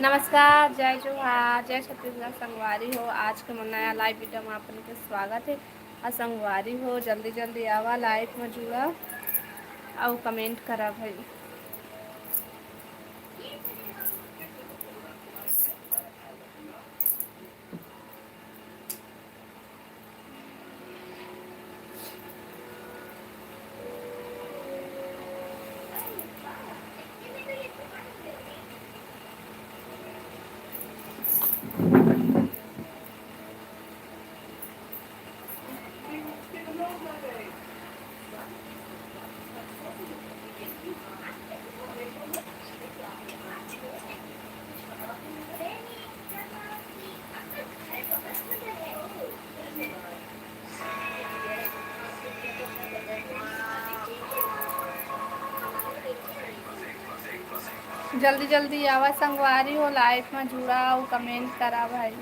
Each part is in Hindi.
नमस्कार, जय जोहार, जय छत्तीसगढ़ संगवारी हो। आज के मोर नया लाइव वीडियो में आपन के स्वागत है। संगवारी हो जल्दी जल्दी आवा, लाइव में जुड़ा और कमेंट करा भाई। जल्दी जल्दी आवा संगवारी हो, लाइव में जुड़ा और कमेंट करा भाई।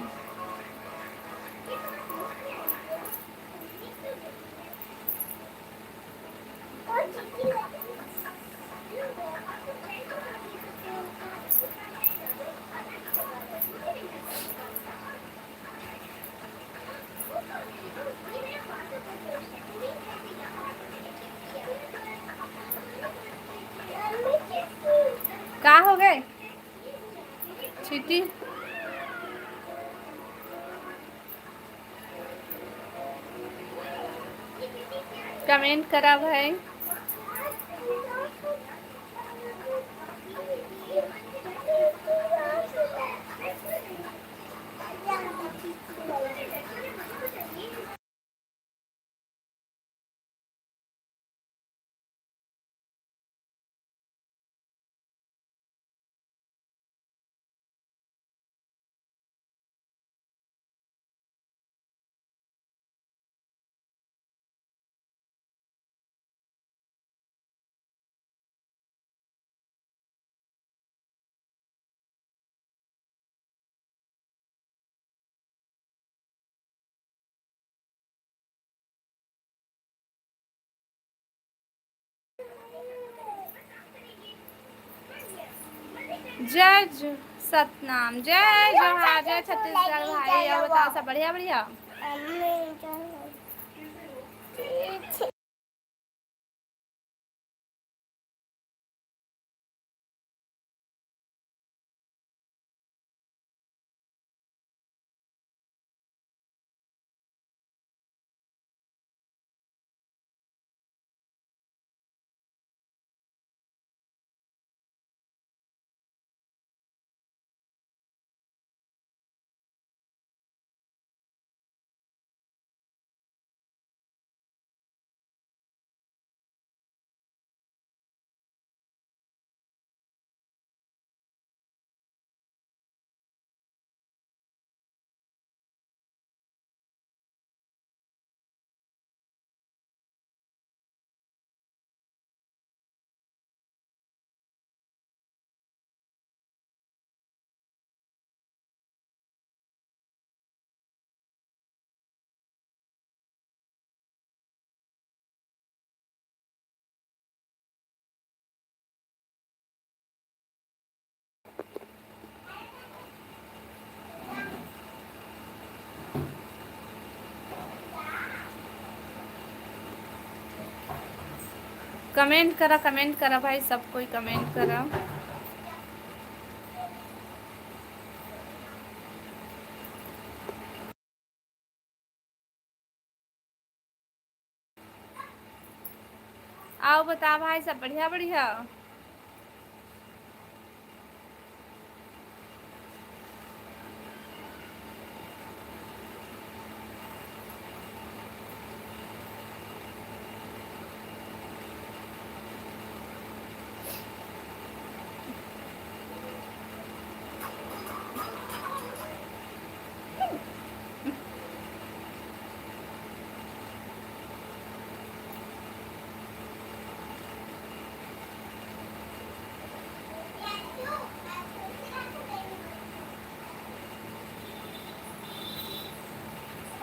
का हो गए चीटी? कमेंट करा भाई। जय सतनाम, जय जोहार, जय छत्तीसगढ़ भाई। और बताओ सब बढ़िया बढ़िया। कमेंट करा भाई, सब कोई कमेंट करा। आओ बता भाई, सब बढ़िया बढ़िया।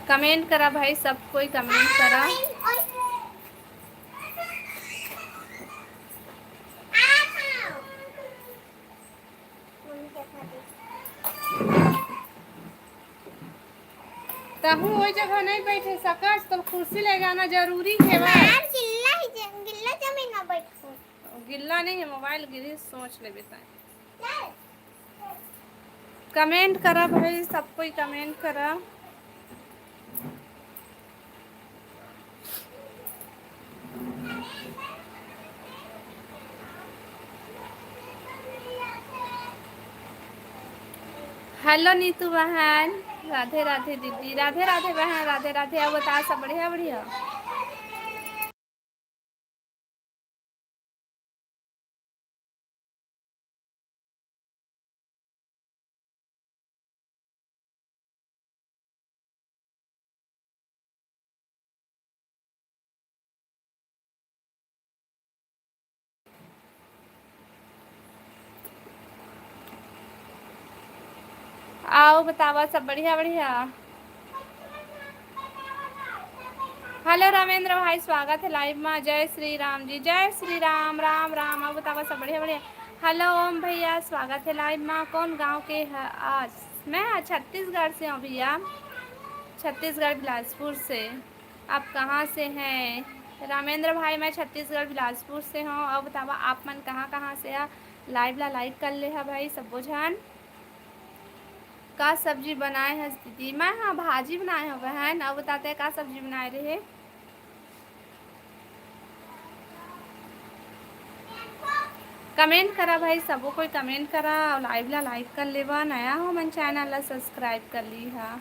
कमेंट करा भाई, सब कोई कमेंट करा। कहूँ वही जगह नहीं बैठे सकस तो कुर्सी ले जाना जरूरी है। गिल्ला जमीन में बैठो। गिल्ला नहीं है, मोबाइल गिरी सोच ले बेटा। कमेंट करा भाई, सब कोई कमेंट करा। हेलो नीतू बहन, राधे राधे दीदी, राधे राधे बहन, राधे राधे। अब बता सब बढ़िया बढ़िया। आओ बतावा सब बढ़िया बढ़िया। हेलो रामेंद्र भाई, स्वागत है लाइव में। जय श्री राम जी, जय श्री राम, राम राम। आओ बतावा सब बढ़िया बढ़िया। हेलो ओम भैया, स्वागत है लाइव में। कौन गांव के है आज? मैं छत्तीसगढ़ से हूँ भैया, छत्तीसगढ़ बिलासपुर से। आप कहाँ से हैं रामेंद्र भाई? मैं छत्तीसगढ़ बिलासपुर से हूँ। अब बतावा आप मन कहाँ कहाँ से है? लाइव ला लाइक कर ले है भाई सब बुझान। का सब्जी बनाए है दीदी? मैं हाँ भाजी बनाए हो बहन। अब बताते हैं का सब्जी बनाए रहे। कमेंट करा भाई, सबो कोई कमेंट करा और लाइव ला लाइक कर लेवा। नया हो मन चैनल ला सब्सक्राइब कर ली हा।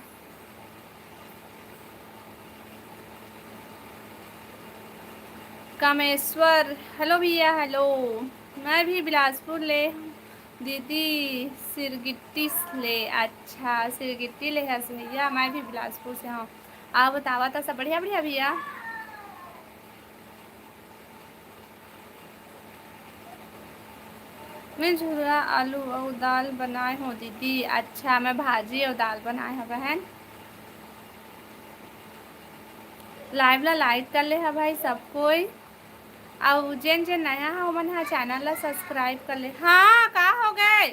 कामेश्वर, हेलो भैया हेलो। मैं भी बिलासपुर ले दीदी, सिरगिट्टी ले। अच्छा सिरगिट्टी ले है भैया, मैं भी बिलासपुर से हूँ। आप बतावा था सब बढ़िया बढ़िया भैया। मैं झूरा आलू और दाल बनाए हो दीदी। अच्छा मैं भाजी और दाल बनाए हैं बहन। लाइव ला लाइक कर ले है भाई सब कोई। और जेन जेन नया है वो मन है चैनल ला सब्सक्राइब कर ले। हाँ का हो गए?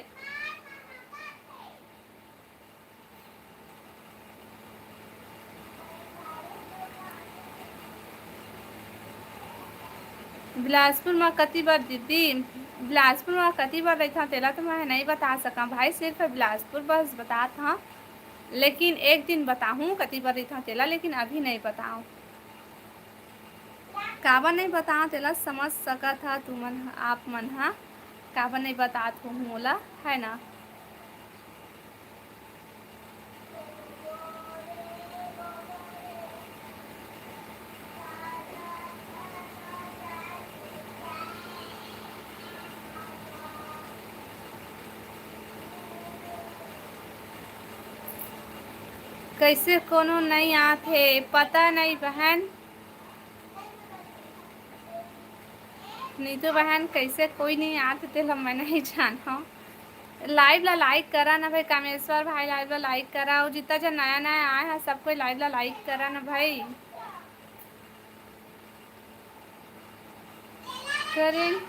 बिलासपुर में कति बार दीदी? बिलासपुर में कति बार रही था तेरा तो मैं नहीं बता सका भाई, सिर्फ बिलासपुर बस बता था। लेकिन एक दिन बताऊँ कति बार रही था तेला, लेकिन अभी नहीं बताऊँ। काबर नहीं बता तेला समझ सका था तू मन, आप मन हा काबर नहीं बता तू मोला, है ना। कैसे कोनो नहीं आते पता नहीं बहन। नीतू बहन कैसे कोई नहीं आते तेला मैं नहीं जाना। लाइव ला लाइक करा ना भाई। कामेश्वर भाई लाइव ला लाइक करा। और जितना जन नया नया आया है सब कोई लाइव ला लाइक करा ना भाई। करें।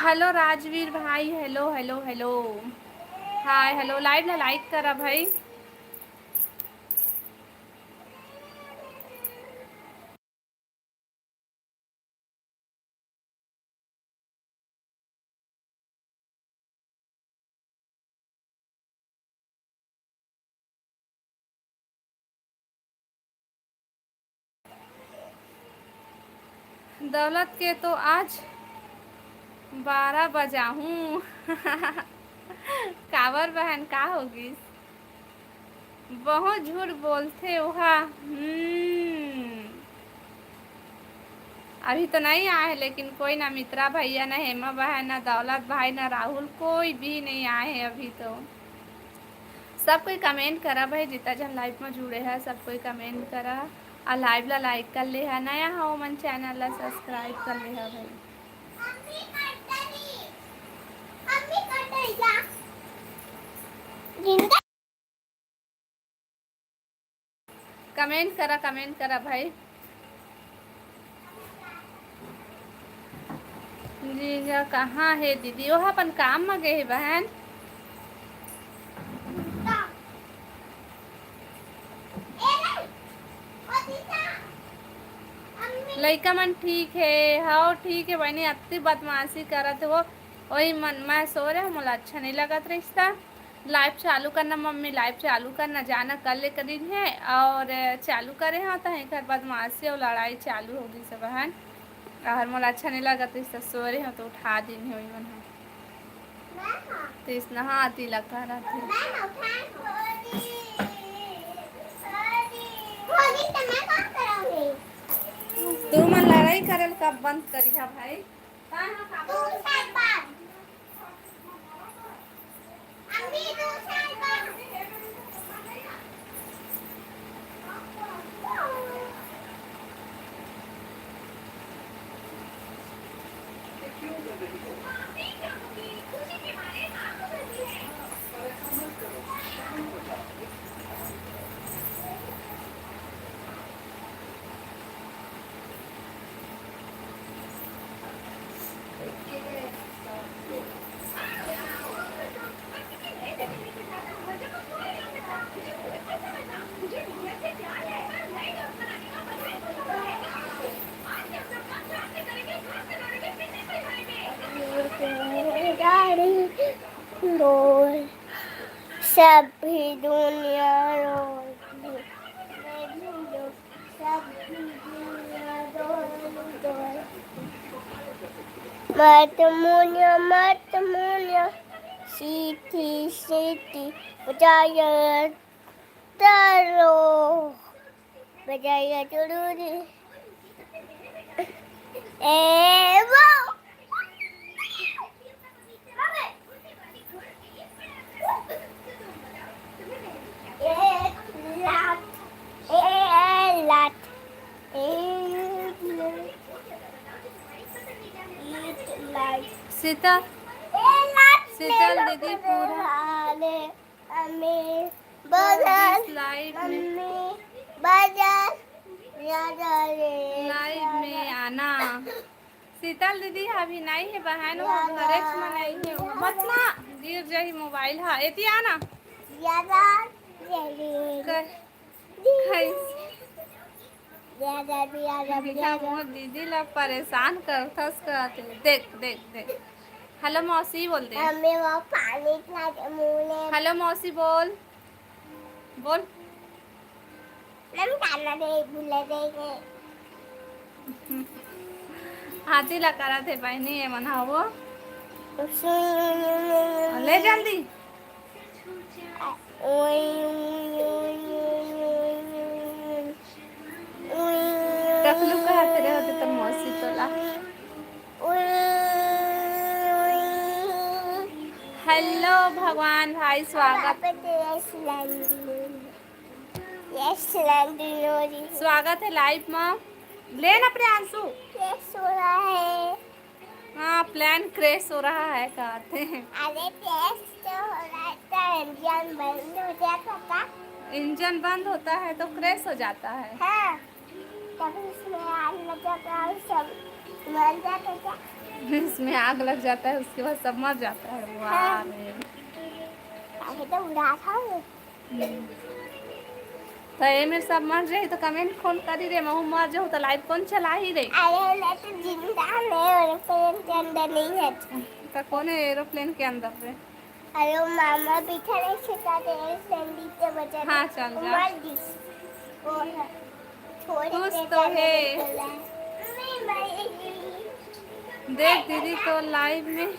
हेलो राजवीर भाई, hello hello hello. Hi hello, live ला लाइक करा भाई। दौलत के तो आज 12 बजा हूँ। काबर बहन का होगी? बहुत झूठ बोलते वहा। अभी तो नहीं आए हैं, लेकिन कोई ना मित्रा भैया, ना हेमा बहन, ना दौलत भाई, ना राहुल, कोई भी नहीं आए हैं अभी तो। सब कोई कमेंट करा भाई, जितना जन लाइव में जुड़े हैं सब कोई कमेंट करा और लाइव ला लाइक कर ले है। नया हो मन चैनल ला सब्सक्राइब कर ले है भाई। कमेंट करा भाई। जीजा कहाँ है दीदी? वो अपन काम में गए बहन। लइका मन ठीक है। हाँ ठीक है बहनी, अति बदमाशी करत वो। वही मन मैं सो रहे मोला अच्छा नहीं लगत रिश्ता। लाइव चालू करना मम्मी, लाइव चालू करना, जाना कल एक दिन है और चालू करे हाँ तो घर बदमाशी और लड़ाई चालू होगी सब बहन। और मोला अच्छा नहीं लगत रिश्ता, सो रहे हो तो उठा दिन हुई मन तो इस नहा तिलक करा थे। तू मन लड़ाई करल कब बंद करी हा भाई? रोल सभी दुनिया रोल सभी दुनिया रोल मत मुनिया सीटी सीटी बजाया तारो बजाया जरूरी ए वो शीतल शीतल दीदी पूरा लाइव में आना। शीतल दीदी अभी नहीं है बहन, वो घरेक्स में नहीं है, वो मत ना गिर जाही मोबाइल। हाँ एती आना मोर दीदी लोग परेशान करथस कहते। देख देख देख हेलो मौसी बोल दे। हेलो मौसी बोल बोल। हाथी ला करा थे बहनी है मना वो ले जल्दी। टकलू कहते रहे होते तो मौसी तोला। हेलो भगवान भाई स्वागत स्वागत है लाइव में। लेना प्रियांशु हाँ प्लान क्रैश हो रहा है कहते हैं। अरे टेस्ट हो रहा है, इंजन बंद हो जाता था। इंजन बंद होता है तो क्रैश हो जाता है। हाँ, तभी इसमें आग लग जाता है, सब मर जाता था। इसमें आग लग जाता है उसके बाद सब मर जाता है। वाह अभी तो उड़ा था तो ये में सब मर जाए तो कमेंट कौन करी रे? महू मर जाऊँ तो लाइव कौन चला ही रे? अरे मैं तो जिंदा है, एरोप्लेन के अंदर नहीं है। तो कौन है एरोप्लेन के अंदर रे? अरे मामा बिठा रहे छिटा दे संदी से बचा। हाँ चल जा। मर दी खुश तो है। देख दीदी तो लाइव में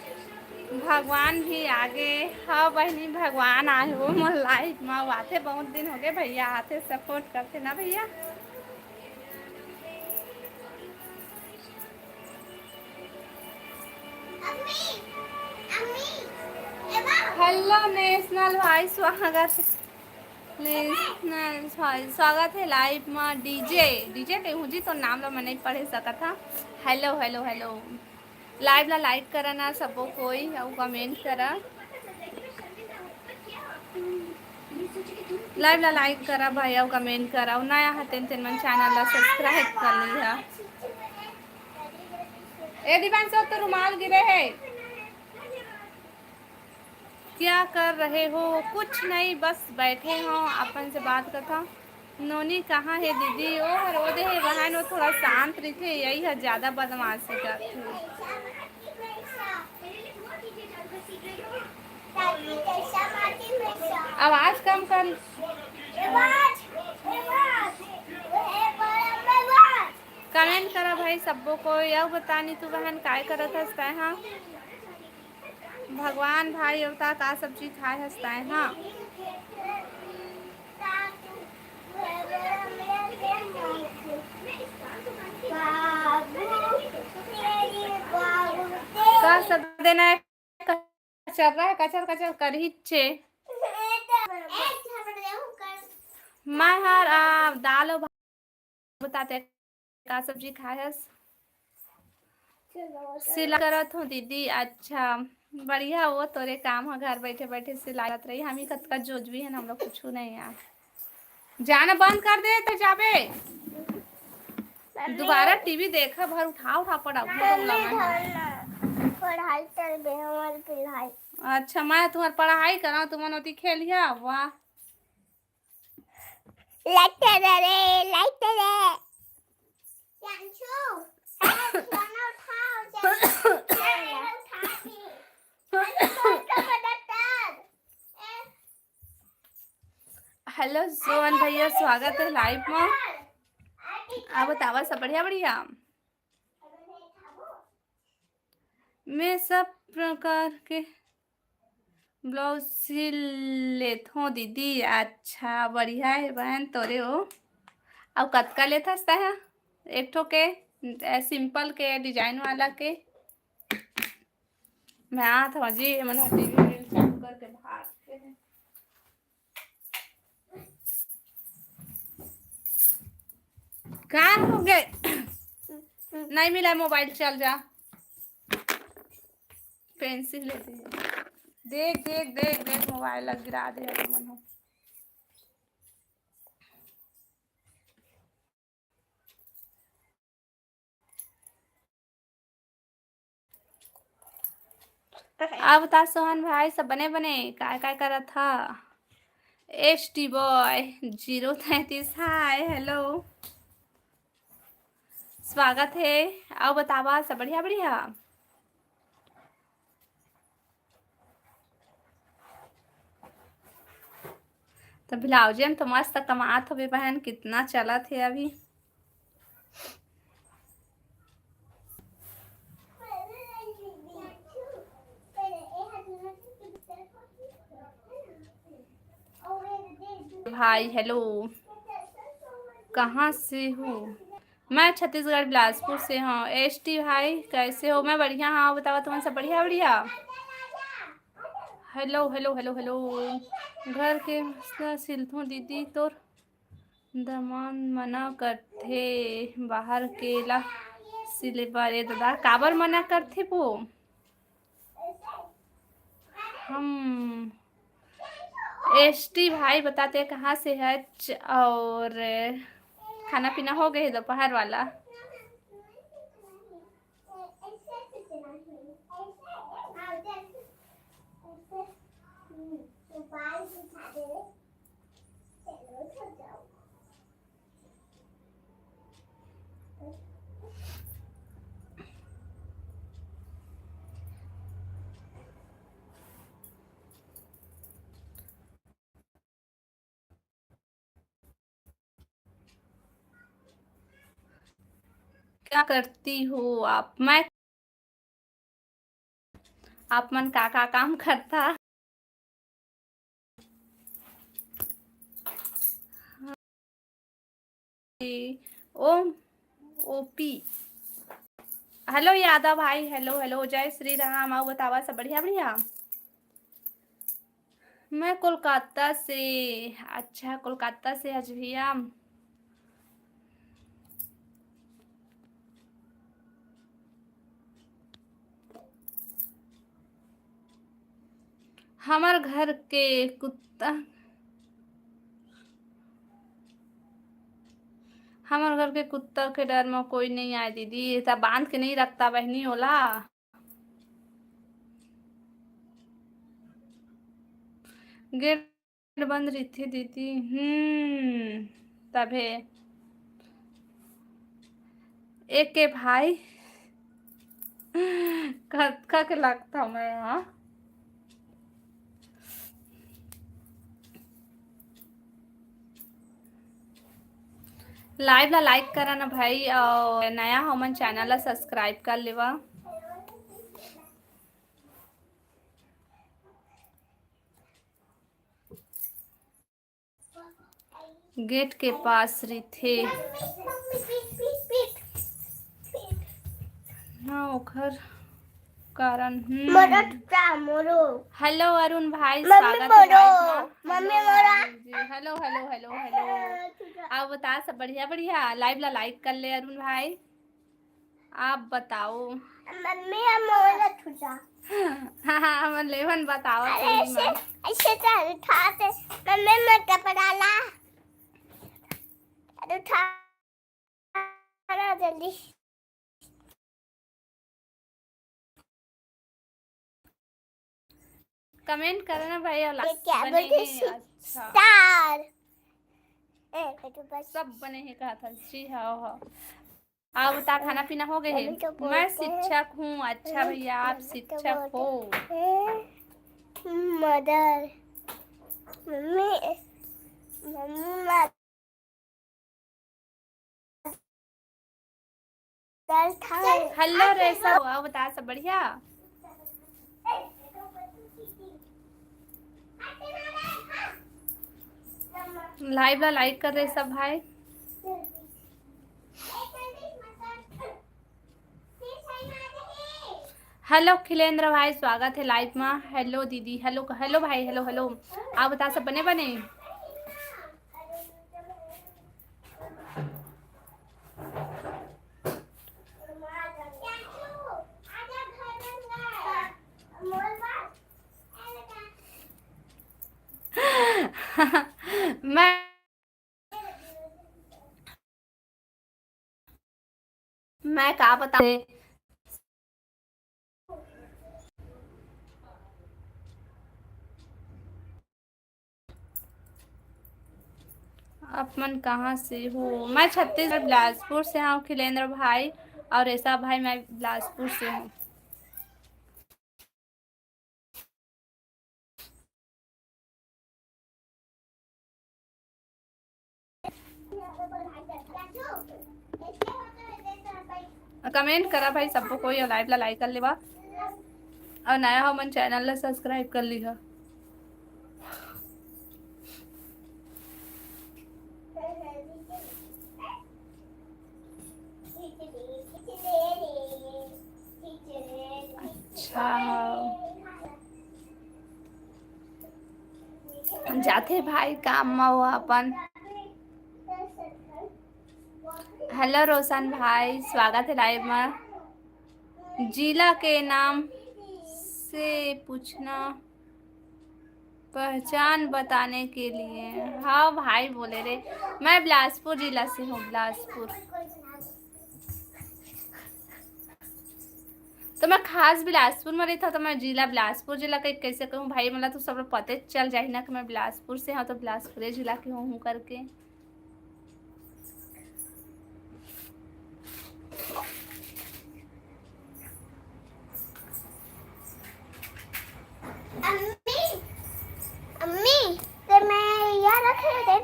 भगवान भी आगे। हाँ बहनी भगवान आए हो मोर लाइव में आते बहुत दिन हो गए भैया, आते सपोर्ट करते ना भैया। हेलो नेशनल भाई स्वागत नेशनल भाई स्वागत है लाइव में। डीजे डीजे कहूँ जी तो नाम लो मैं नहीं पढ़ सका था। हेलो हेलो हेलो लाइव ला लाइक करा ना सबो कोई और कमेंट करा। लाइव ला लाइक करा भाई और कमेंट करा और नया है तेन मन चैनल ला सब्सक्राइब कर लिया। ए दीवान सब तो रुमाल गिरे है। क्या कर रहे हो? कुछ नहीं बस बैठे हो अपन से बात करता। नोनी कहाँ है दीदी? ओ हर वो दे बहन, वो थोड़ा शांत रखे, यही है ज़्यादा बदमाशी करती। आवाज़ कम कर। कमेंट करा भाई सबको को, यह बतानी तू बहन काय करत हंसता है? हाँ भगवान भाई अवता का सब्जी खाए हंसता है? हाँ का सब देना है, चल रहा है कचर कचर कर ही छे। मैं हर दाल और भात बताते का सब्जी खाए हस? सिला करत हूँ दीदी। अच्छा बढ़िया, वो तोरे काम है घर बैठे बैठे सिलाई करत रही, हम ही कतका जोज भी है ना, हम लोग कुछ नहीं यार। जाना बंद कर दे तो जाबे दोबारा टीवी देखा भर उठा उठा पड़ा पढ़ाई चल रही है हमारी पढ़ाई। अच्छा मैं तुम्हारी पढ़ाई करा, तुम नोती खेलिया। वाह लाइट रे लाइट रे जानचू खाना उठाओ हेलो सोहन भैया, स्वागत है लाइव में। अब बतावा सब बढ़िया बढ़िया। मैं सब प्रकार के ब्लाउज सिल लेत हूँ दीदी। अच्छा बढ़िया है बहन तोरे हो। अब कतका लेत हंसता है? एक ठो के सिंपल के डिजाइन वाला के? मैं आता हूँ जी, मैंने टीवी चालू करके भागते हैं। कहाँ हो गए? नहीं मिला मोबाइल, चल जा पेंसिल लेते हैं। देख देख देख देख मोबाइल लग गिरा दे मन हो। अब बता सोहन भाई सब बने बने काय काय करा था? S T boy 033 hi hello स्वागत है। अब बतावा सब बढ़िया बढ़िया। तो ब्लाउजन तो मस्त कमात हो बहन, कितना चला थे अभी। भाई हेलो, कहाँ से हो? मैं छत्तीसगढ़ बिलासपुर से हूँ। एस टी भाई कैसे हो? मैं बढ़िया। हाँ बतावा तुम सब बढ़िया बढ़िया। Hello hello hello hello. घर के मसला सिलथू दीदी, तोर दमान मना करथे बाहर केला सिले बारे दादा, काबर मना करथे वो? हम एस टी भाई बताते कहाँ से है और खाना पीना हो गए दोपहर वाला? क्या करती हो आप? मैं आप मन का काम करता? ओम ओपी हेलो यादव भाई हेलो हेलो जय श्री राम। आओ बतावा सब बढ़िया बढ़िया। मैं कोलकाता से। अच्छा कोलकाता से आज भैया। हमार घर के कुत्ता, हमार घर के कुत्ता के डर में कोई नहीं आए दीदी, सब बांध के नहीं रखता बहनी होला। गेट बंद रही थी दीदी। तभे एक के भाई का के लगता मैं यहाँ लाइव ला लाइक करा ना भाई और नया हमन चैनल ला सब्सक्राइब कर लेवा। गेट के पास थे ना ओखर कारण हेलो अरुण भाई स्वागत है मम्मी मोरा जी। हेलो हेलो हेलो हेलो आप बता सब बढ़िया बढ़िया लाइव ला लाइक कर ले अरुण भाई। आप बताओ मम्मी मोरा छुटा हाँ हाँ हम लेवन बताओ ऐसे ऐसे उठाते मम्मी मत कपड़ा ला उठा जल्दी कमेंट करना भाई और क्या बने बोलते हैं अच्छा स्टार सब बने हैं कहा था जी। हाँ हाँ आप बता खाना पीना हो गए है? मैं शिक्षक हूँ। अच्छा भैया आप शिक्षक हो? मदर मम्मी मम्मी हेलो रेसा आप बता सब बढ़िया? लाइव ला लाइक कर रहे सब भाई। हेलो खिलेंद्र भाई स्वागत है लाइव में। हेलो दीदी हेलो हेलो भाई हेलो हेलो आप बता सब बने बने मैं क्या बता अपन कहाँ से हो? मैं छत्तीसगढ़ बिलासपुर से हूँ खिलेंद्र भाई और ऐसा भाई मैं बिलासपुर से हूँ। कमेंट करा भाई सबको कोई और लाइव ला लाइक कर लेवा और नया हो मन चैनल ला सब्सक्राइब कर लिहा। अच्छा जाते भाई काम में हुआ अपन। हेलो रोशन भाई स्वागत है लाइव में। जिला के नाम से पूछना पहचान बताने के लिए। हाँ भाई बोले रे मैं बिलासपुर जिला से हूँ। बिलासपुर तो मैं खास बिलासपुर में रही था तो मैं जिला बिलासपुर जिला का कैसे कहूँ भाई मतलब तो सब पते चल जाए ना कि मैं बिलासपुर से हूँ तो बिलासपुर जिला की हूँ करके। अम्मी तो मैं यहाँ रख दे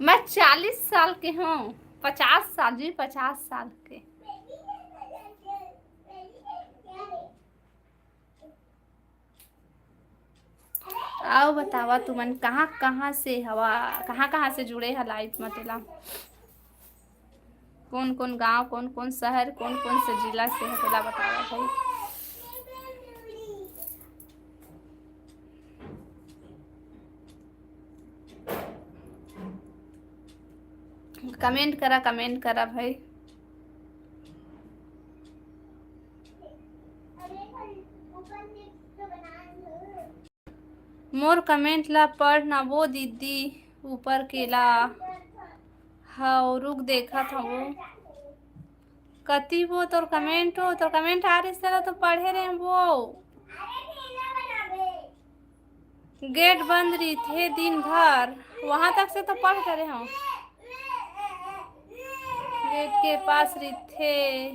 मैं 40 साल के हूँ। 50 साल जी 50 साल के। आओ बतावा तुमन कहाँ कहाँ से हवा कहाँ कहाँ से जुड़े है लाइफ में तेला कौन कौन गांव कौन कौन शहर कौन कौन से जिला से है तेला बतावा भाई। कमेंट करा भाई। मोर कमेंट ला पढ़ ना वो दीदी ऊपर केला हाँ रुक देखा था वो कति वो तो कमेंट हो तो कमेंट आ रही सारा तो पढ़े रहे हैं वो। गेट बंद रही थे दिन भर, वहां तक से तो पढ़ करे हम। गेट के पास रही थे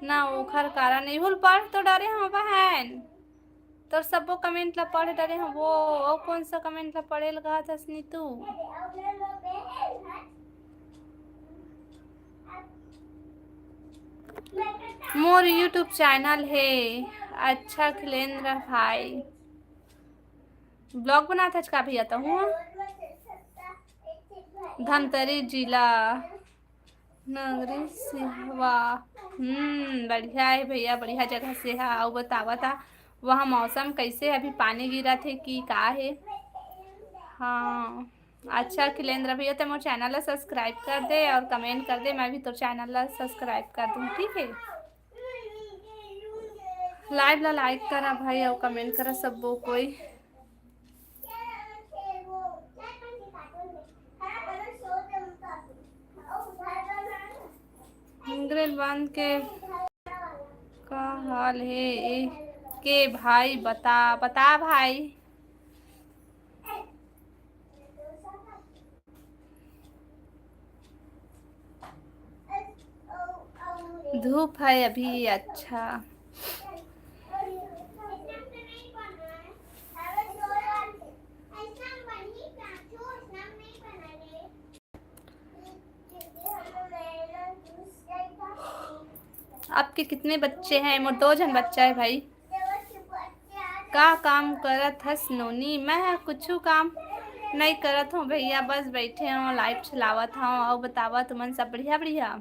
ना ओखर कारण नहीं भूल पढ़ तो डरे हम बहन। तो सब वो कमेंट ला पढ़ डरे हम वो कौन सा कमेंट ला पढ़े लगा था सनी तू। मोर यूट्यूब चैनल है। अच्छा खिलेंद्र भाई ब्लॉग बनाता का भी आता हूँ। धमतरी जिला नगरी सिहवा। बढ़िया है भैया, बढ़िया जगह से है। आओ बतावा था वहाँ मौसम कैसे है, अभी पानी गिरा थे कि का है। हाँ अच्छा खिलेंद्र भैया तो मोर चैनल ला सब्सक्राइब कर दे और कमेंट कर दे, मैं भी तो चैनल ला सब्सक्राइब कर दूँ ठीक है। लाइव ला लाइक करा भाई और कमेंट करा सब वो कोई। ग्रेड वन के का हाल है के भाई बता बता भाई। धूप है अभी। अच्छा आपके कितने बच्चे हैं? मोर 2 जन बच्चा है भाई। का काम करत हस नोनी? मैं कुछ काम नहीं करत हूँ भैया, बस बैठे हूँ लाइव चलावत हूँ। और बतावा तुमन सब बढ़िया बढ़िया?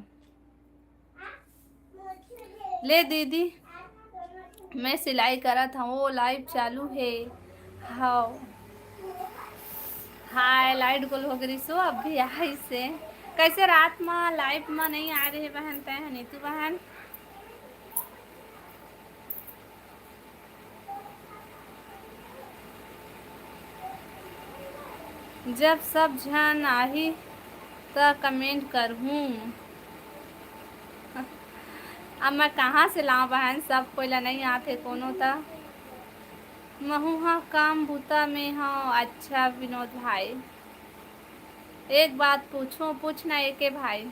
ले दीदी मैं सिलाई करत हूँ, वो लाइव चालू है। हाँ हाय लाइट गोल हो गई सो अब भी आई से कैसे रात में लाइव में नहीं आ रही बहन तय नीतू बहन। जब सब जन आही तो कमेंट करहूँ। अब मैं कहाँ से लाऊं बहन, सब कोई ला नहीं आते कोनो ता महुआ काम बूता में हाँ। अच्छा विनोद भाई एक बात पूछूं? पूछना एक है भाई,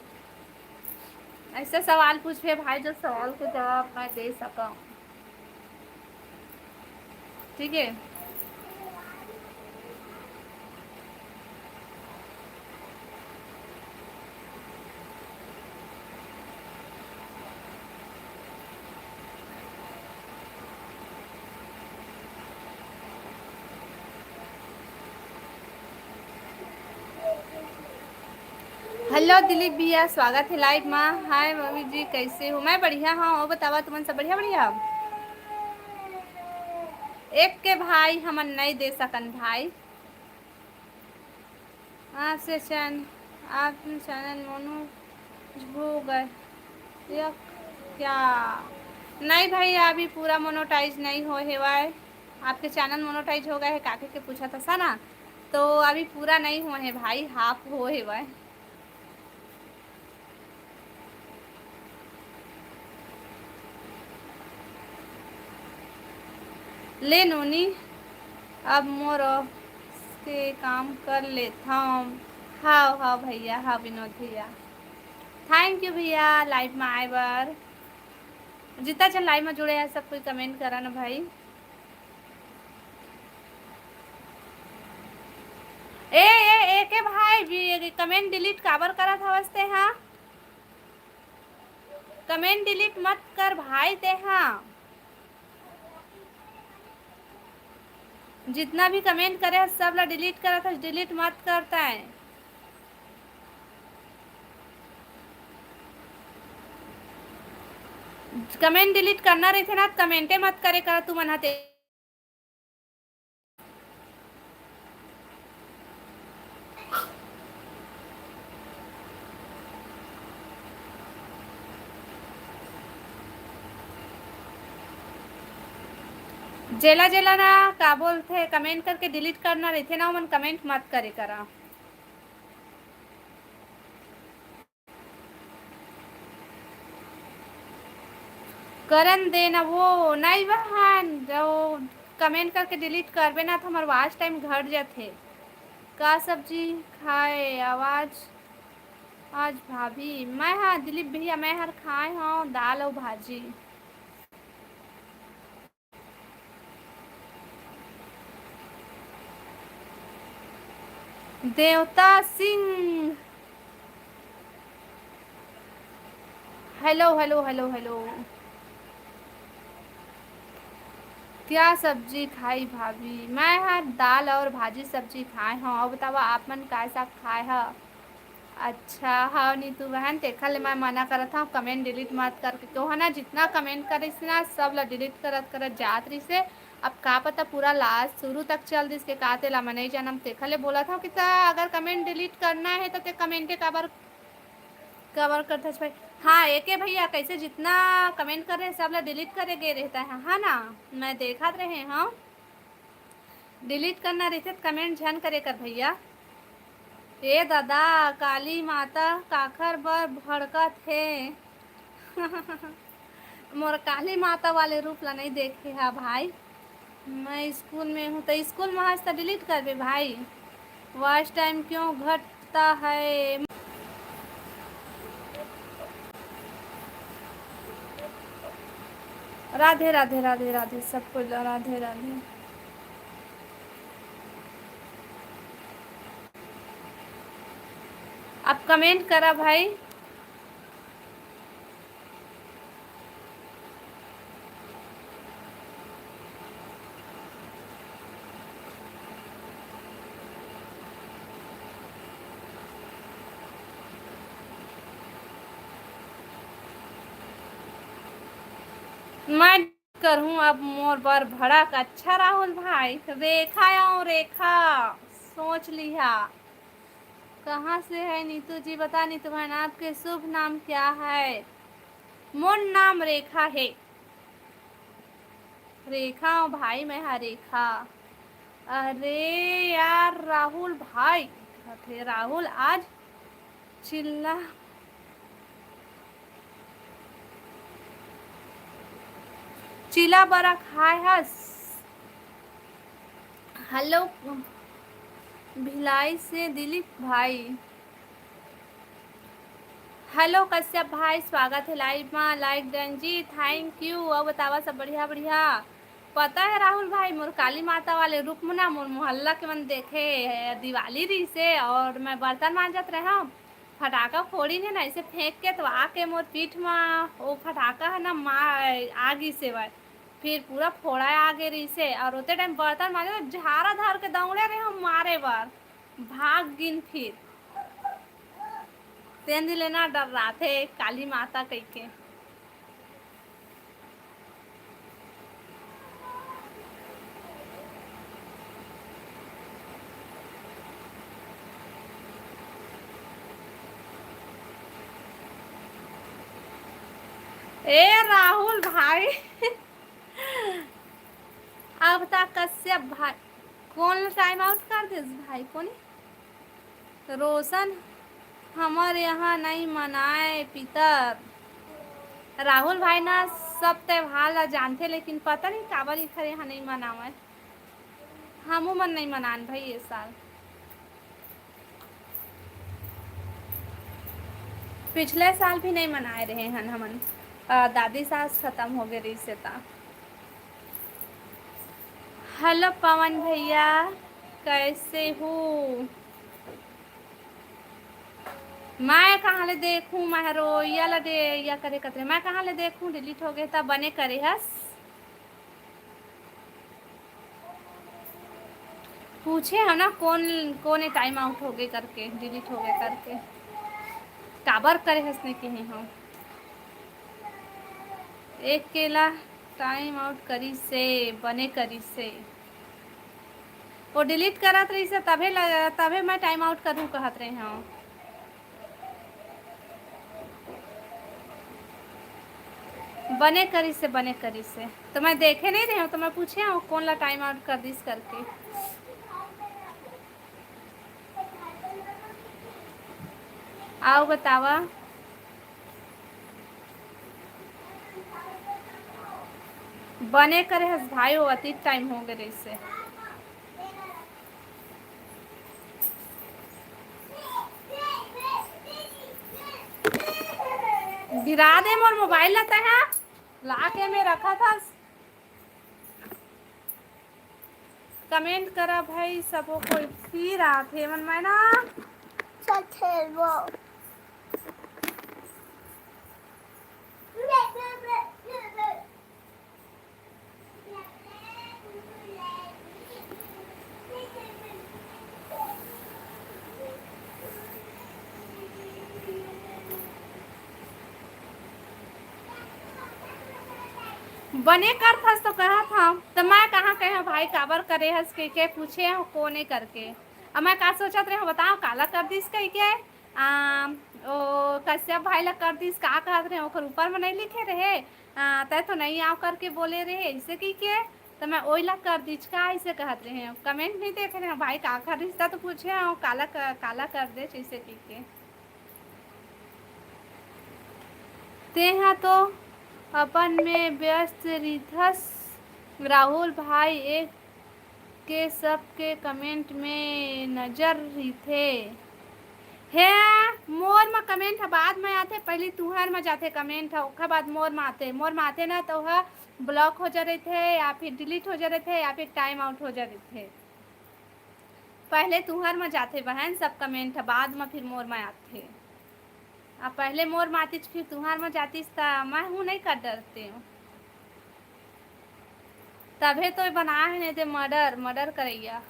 ऐसे सवाल पूछे भाई जो सवाल के जवाब मैं दे सकूं ठीक है। हेलो दिलीप भैया स्वागत है लाइव में। हाय मम्मी जी कैसे हो? मैं बढ़िया हाँ। और बतावा तुमन सब बढ़िया बढ़िया? एक के भाई हमन नहीं दे सकन भाई। आपसे आप चैनल मोनू हो गए या क्या? नहीं भाई अभी पूरा मोनोटाइज नहीं हो है वाय। आपके चैनल मोनोटाइज हो गए है काके के पूछा था सा ना, तो अभी पूरा नहीं हुआ है भाई, हाफ हो है वाय। ले नोनी अब मोर के काम कर लेता हूँ। हाँ हाँ भैया हाँ विनोद भैया थैंक यू भैया लाइव में आए बार। जितना चल लाइव में जुड़े हैं सब कोई कमेंट करा ना भाई। ए के भाई भी कमेंट डिलीट काबर करा था वस्ते? हाँ कमेंट डिलीट मत कर भाई ते। हाँ जितना भी कमेंट करे सब ला डिलीट करा था, डिलीट मत करता है। कमेंट डिलीट करना रही थे ना, कमेंटे मत करे करा तू मन हते। जेला जेला ना का बोलते कमेंट करके डिलीट करना रही थे ना, मन कमेंट मत करे करा। करन देना वो नहीं बहन जो कमेंट करके डिलीट करबे ना तो हमार वॉच टाइम घट जाते। का सब्जी खाए आवाज आज भाभी मैं हाँ दिलीप भैया मैं हर खाए हाँ दाल और भाजी। देवता Singh hello hello hello hello. क्या सब्जी खाई भाभी मैं हाँ दाल और भाजी सब्जी खाए हाँ और बतावा आप मन का साग खाए है। अच्छा हाँ नीतू बहन देखा ले मैं मना करत हूँ कमेंट डिलीट मत करके क्यों है ना जितना कमेंट करे ना सब ला डिलीट करत करत जात रही से। अब का पता पूरा लास्ट शुरू तक चल दिस के काते ला मैं नहीं जानम देखा ले बोला था कि ता अगर कमेंट डिलीट करना है तो ते कमेंटे काबर कवर करता है भाई। हाँ एके भैया कैसे जितना कमेंट कर रहे हैं सब ला डिलीट करे गए रहता है हाँ ना मैं देखा रहे हाँ डिलीट करना रहते कमेंट झन करे कर भैया। ए दादा काली माता काखर बर भड़कत है। मोर काली माता वाले रूप ला नहीं देखे है भाई। मैं स्कूल में हूँ तो स्कूल में आज तो डिलीट कर बे भाई। वॉच टाइम क्यों घटता है। राधे राधे राधे राधे सबको राधे राधे। अब कमेंट करा भाई। मैं करूँ अब मोर बर भड़क अच्छा राहुल भाई रेखा आओ रेखा सोच लिया। कहाँ से है नीतू जी बता नीतू बहन आपके शुभ नाम क्या है। मोर नाम रेखा है। रेखा हूँ भाई मैं हाँ रेखा। अरे यार राहुल भाई थे राहुल आज चिल्ला चिला बड़ा खाए हस। हेलो भिलाई से दिलीप भाई। हेलो कश्यप भाई स्वागत है लाइव में लाइक डन जी थैंक यू और बतावा सब बढ़िया बढ़िया। पता है राहुल भाई मोर काली माता वाले रूप में ना मोर मोहल्ला के मन देखे दिवाली रही से और मैं बर्तन मांजत रहा फटाका फोड़ी ने ना ऐसे फेंक के तो आके मोर पीठ में वो फटाका है ना मार आगी से वह फिर पूरा फोड़ा आगे रही से और उतने टाइम बर्तन मांजे तो झारा धर के दौड़े रहे हम मारे बार भाग गिन फिर तेन लेना डर रहा थे काली माता कह के। ए राहुल भाई अब तक कश्यप भाई कौन टाइम आउट कर दे भाई कौन रोशन हमारे यहाँ नहीं मनाए पितर। राहुल भाई ना सब त्योहार ला जानते लेकिन पता नहीं काबर इखर यहाँ नहीं मनावे। हमू मन नहीं मनान भाई ये साल। पिछले साल भी नहीं मनाए रहे हैं हमन दादी सास खत्म हो गए रही से ता। हेलो पवन भैया कैसे हूँ। मैं कहाँ ले देखूँ मैं रोया ला दे या करे कतरे मैं कहाँ ले देखूँ डिलीट हो गए तब बने करे हस। पूछे हम ना कौन कौन टाइम आउट हो गए करके डिलीट हो गए करके काबर करे हंसने के हैं हम। एक केला टाइम आउट करी से बने करी से वो डिलीट करत रही से तभे मैं टाइम आउट करूँ कहत रहे हैं। बने करी से तो मैं देखे नहीं रही हूँ तो मैं पूछे हूँ कौन ला टाइम आउट कर दिस करके। आओ बतावा। बने करे हस भाई, वो अति टाइम हो गए इससे। गिरा दे मोर मोबाइल लाता है, ला के मैं रखा था। कमेंट करा भाई सबो कोई फिर आथे मन मैं ना खेलबो। बने कर थस तो कहा था, तो मैं कहाँ कहे भाई काबर करे हस के पूछे हो कोने करके। अब मैं का सोचत रहे बताओ काला कर दिस कह के ओ कश्यप भाई ला कर दिस का कहत रहे ओकर ऊपर में नहीं लिखे रहे तय तो नहीं आओ करके बोले रहे ऐसे की के, तो मैं ओई ला कर दीच का ऐसे कहत रहे। कमेंट नहीं देख रहे भाई का कर रिश्ता तो पूछे हो काला कर दे ऐसे की के। ते हाँ तो अपन में व्यस्त रिथस राहुल भाई एक के सबके कमेंट में नजर रिथे है। मोर में कमेंट है बाद में आते, पहले तुहर में जाते कमेंट है ओखर बाद मोर में आते ना तो वह ब्लॉक हो जा रहे थे या फिर डिलीट हो जा रहे थे या फिर टाइम आउट हो जा रहे थे। पहले तुहर में जाते बहन सब कमेंट है, बाद में फिर मोर में आते। अब पहले मोर मातीच फिर तुहार में जातीस ता मैं हूँ नहीं कर डरते हूँ, तभे तो बना है नहीं तो मर्डर करैया।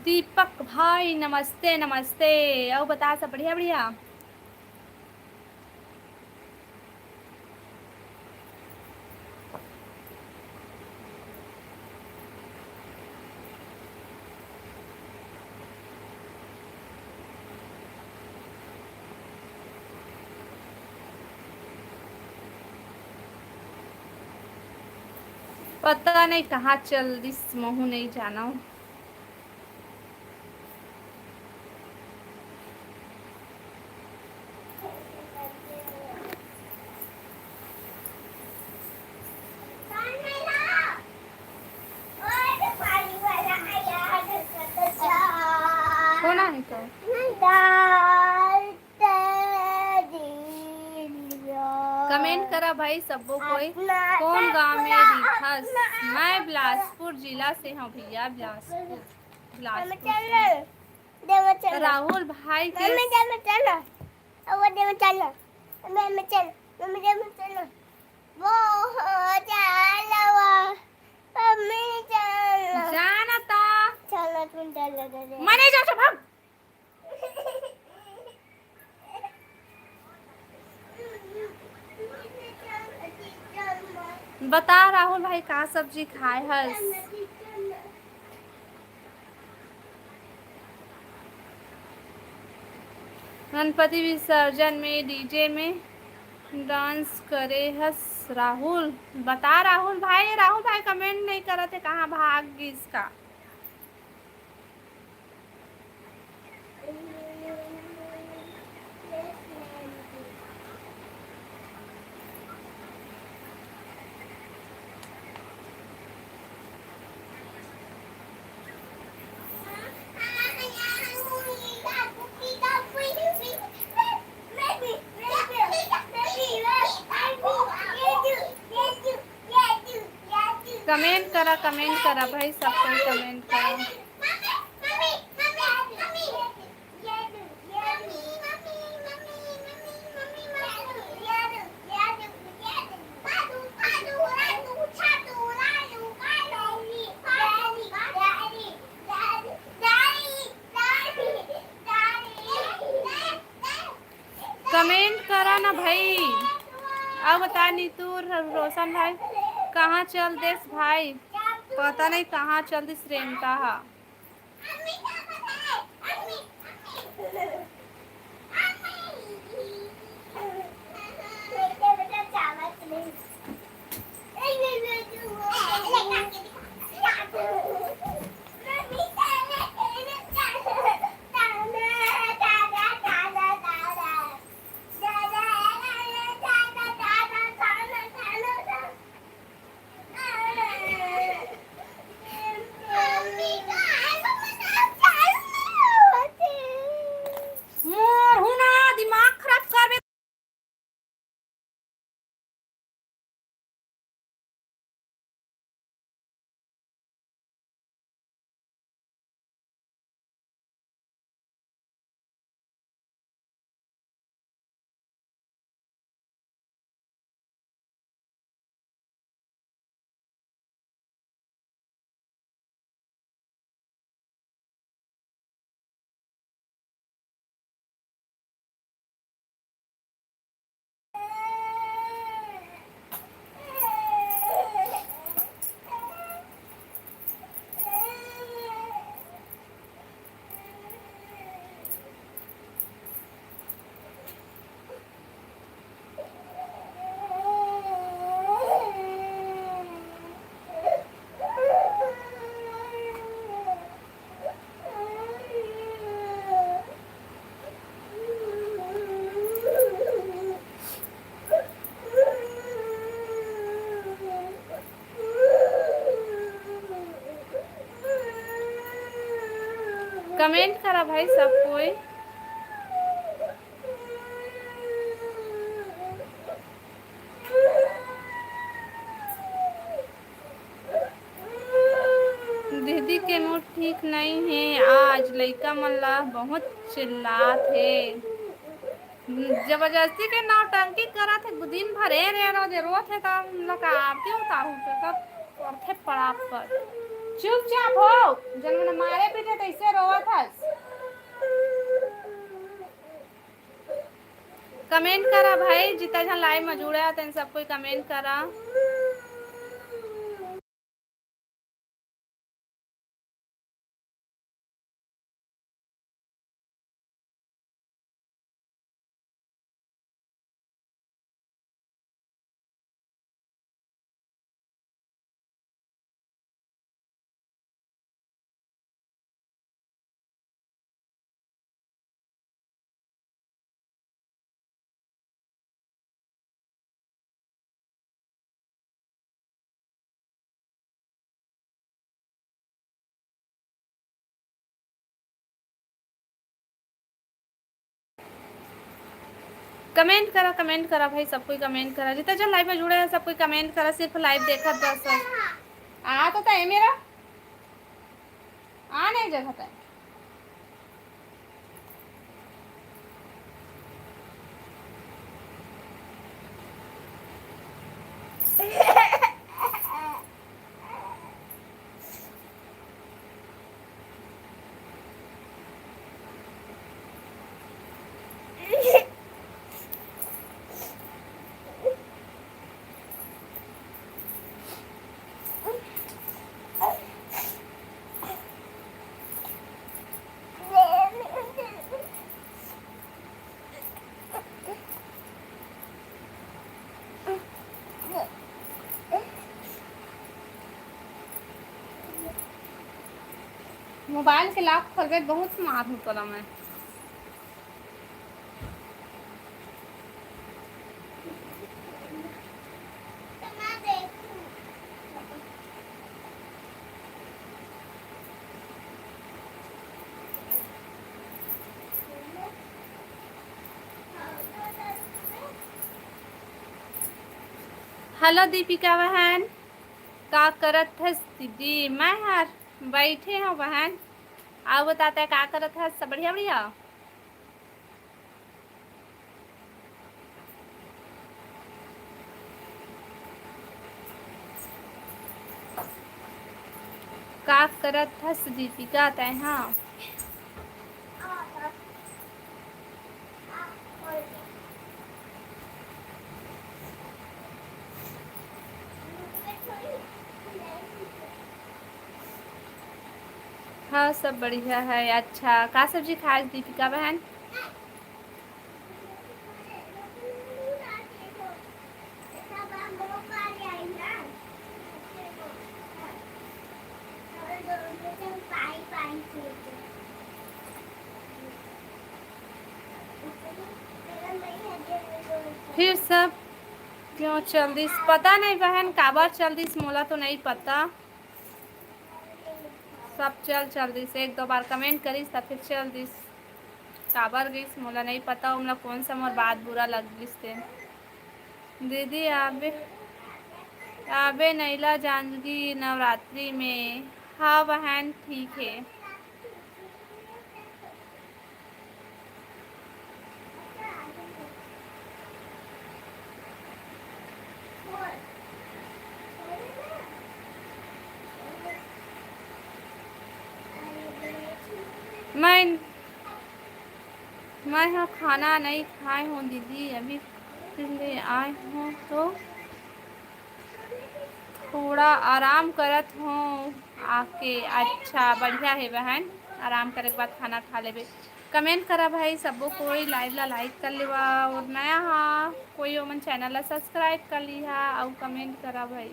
दीपक भाई नमस्ते नमस्ते, और बता सब बढ़िया बढ़िया। पता नहीं कहाँ चल दिस महू नहीं जाना हूँ। कौन है तो कमेंट करा भाई सबको कोई कौन गांव में रिथस। मैं बिलासपुर जिला से हूँ भैया, बिलासपुर से। राहुल भाई के जाना था मैं नहीं जा सकता। बता राहुल भाई का सब्जी खाए हस। गणपति विसर्जन में डीजे में डांस करे हस राहुल। बता राहुल भाई कमेंट नहीं करे थे कहाँ भाग गई इसका। कमेंट करा भाई सब कोई कमेंट करा। कमेंट करा ना भाई। अब बता नीतू रोशन भाई कहाँ चल देस भाई, पता नहीं कहाँ चल दिस रेमता हा। कमेंट करा भाई सब कोई। दीदी के मूड ठीक नहीं है आज, लइका मन ला बहुत चिल्लात है, जबरदस्ती के नौटंकी करत है, दिन भर रे रोत है तब लगा आती उतारू के तब करथे पड़ा कर। चुपचाप हो, जन मन मारे पीटे तैसे रोवत हस। कमेंट करा भाई, जितना जन लाइव में जुड़े हैं सब कोई कमेंट करा। कमेंट करा भाई, सब कोई कमेंट करा, जितना जन लाइव में जुड़े हैं सब कोई कमेंट करा। सिर्फ लाइव देखा बस आ तो है मेरा आ नहीं जगह था। मोबाइल के लॉक खोलबे बहुत मार हूँ तोरा मैं। हेलो दीपिका बहन, का करत है दीदी? मैं यार बैठे हूँ बहन, आओ बताते हैं का करत है। सब बढ़िया बढ़िया। का करत है दीपिका तय? हाँ हाँ सब बढ़िया है। अच्छा का सब्जी खाए दीपिका बहन? फिर सब क्यों चल दिस? पता नहीं बहन काबर चल दिस, मोला तो नहीं पता। सब चल दिस, एक दो बार कमेंट करिस तब फिर चल दिस। काबर गईस मोला नहीं पता, उमला कौन सा मोर बात बुरा लग गिस ते। दीदी आबे आबे नैला जानगी नवरात्रि में। हाँ बहन ठीक है। मैं यहाँ खाना नहीं खाए हूँ दीदी, अभी ले आए हूँ तो थोड़ा आराम करत हूँ आके। अच्छा बढ़िया है बहन, आराम करे के बाद खाना खा लेबे। कमेंट करा भाई सबो कोई, लाइव ला लाइक कर लेवा, और नया हाँ कोई ओमन चैनल ला सब्सक्राइब कर लिहा और कमेंट करा भाई।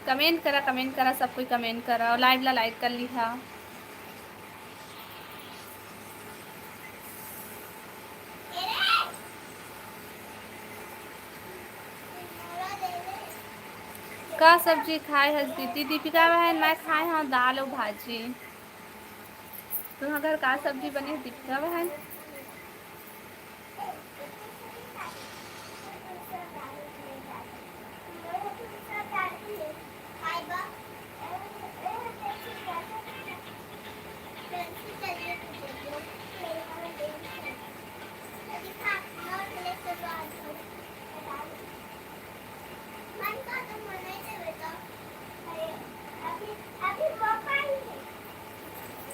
कमेंट करा सब कोई कमेंट करा और लाइव ला लाइक कर लिहा। का सब्जी खाए है दीदी? दीपिका बहन मैं खाए हाँ दाल और भाजी। तुम्हारे घर का सब्जी बनी है दीपिका बहन?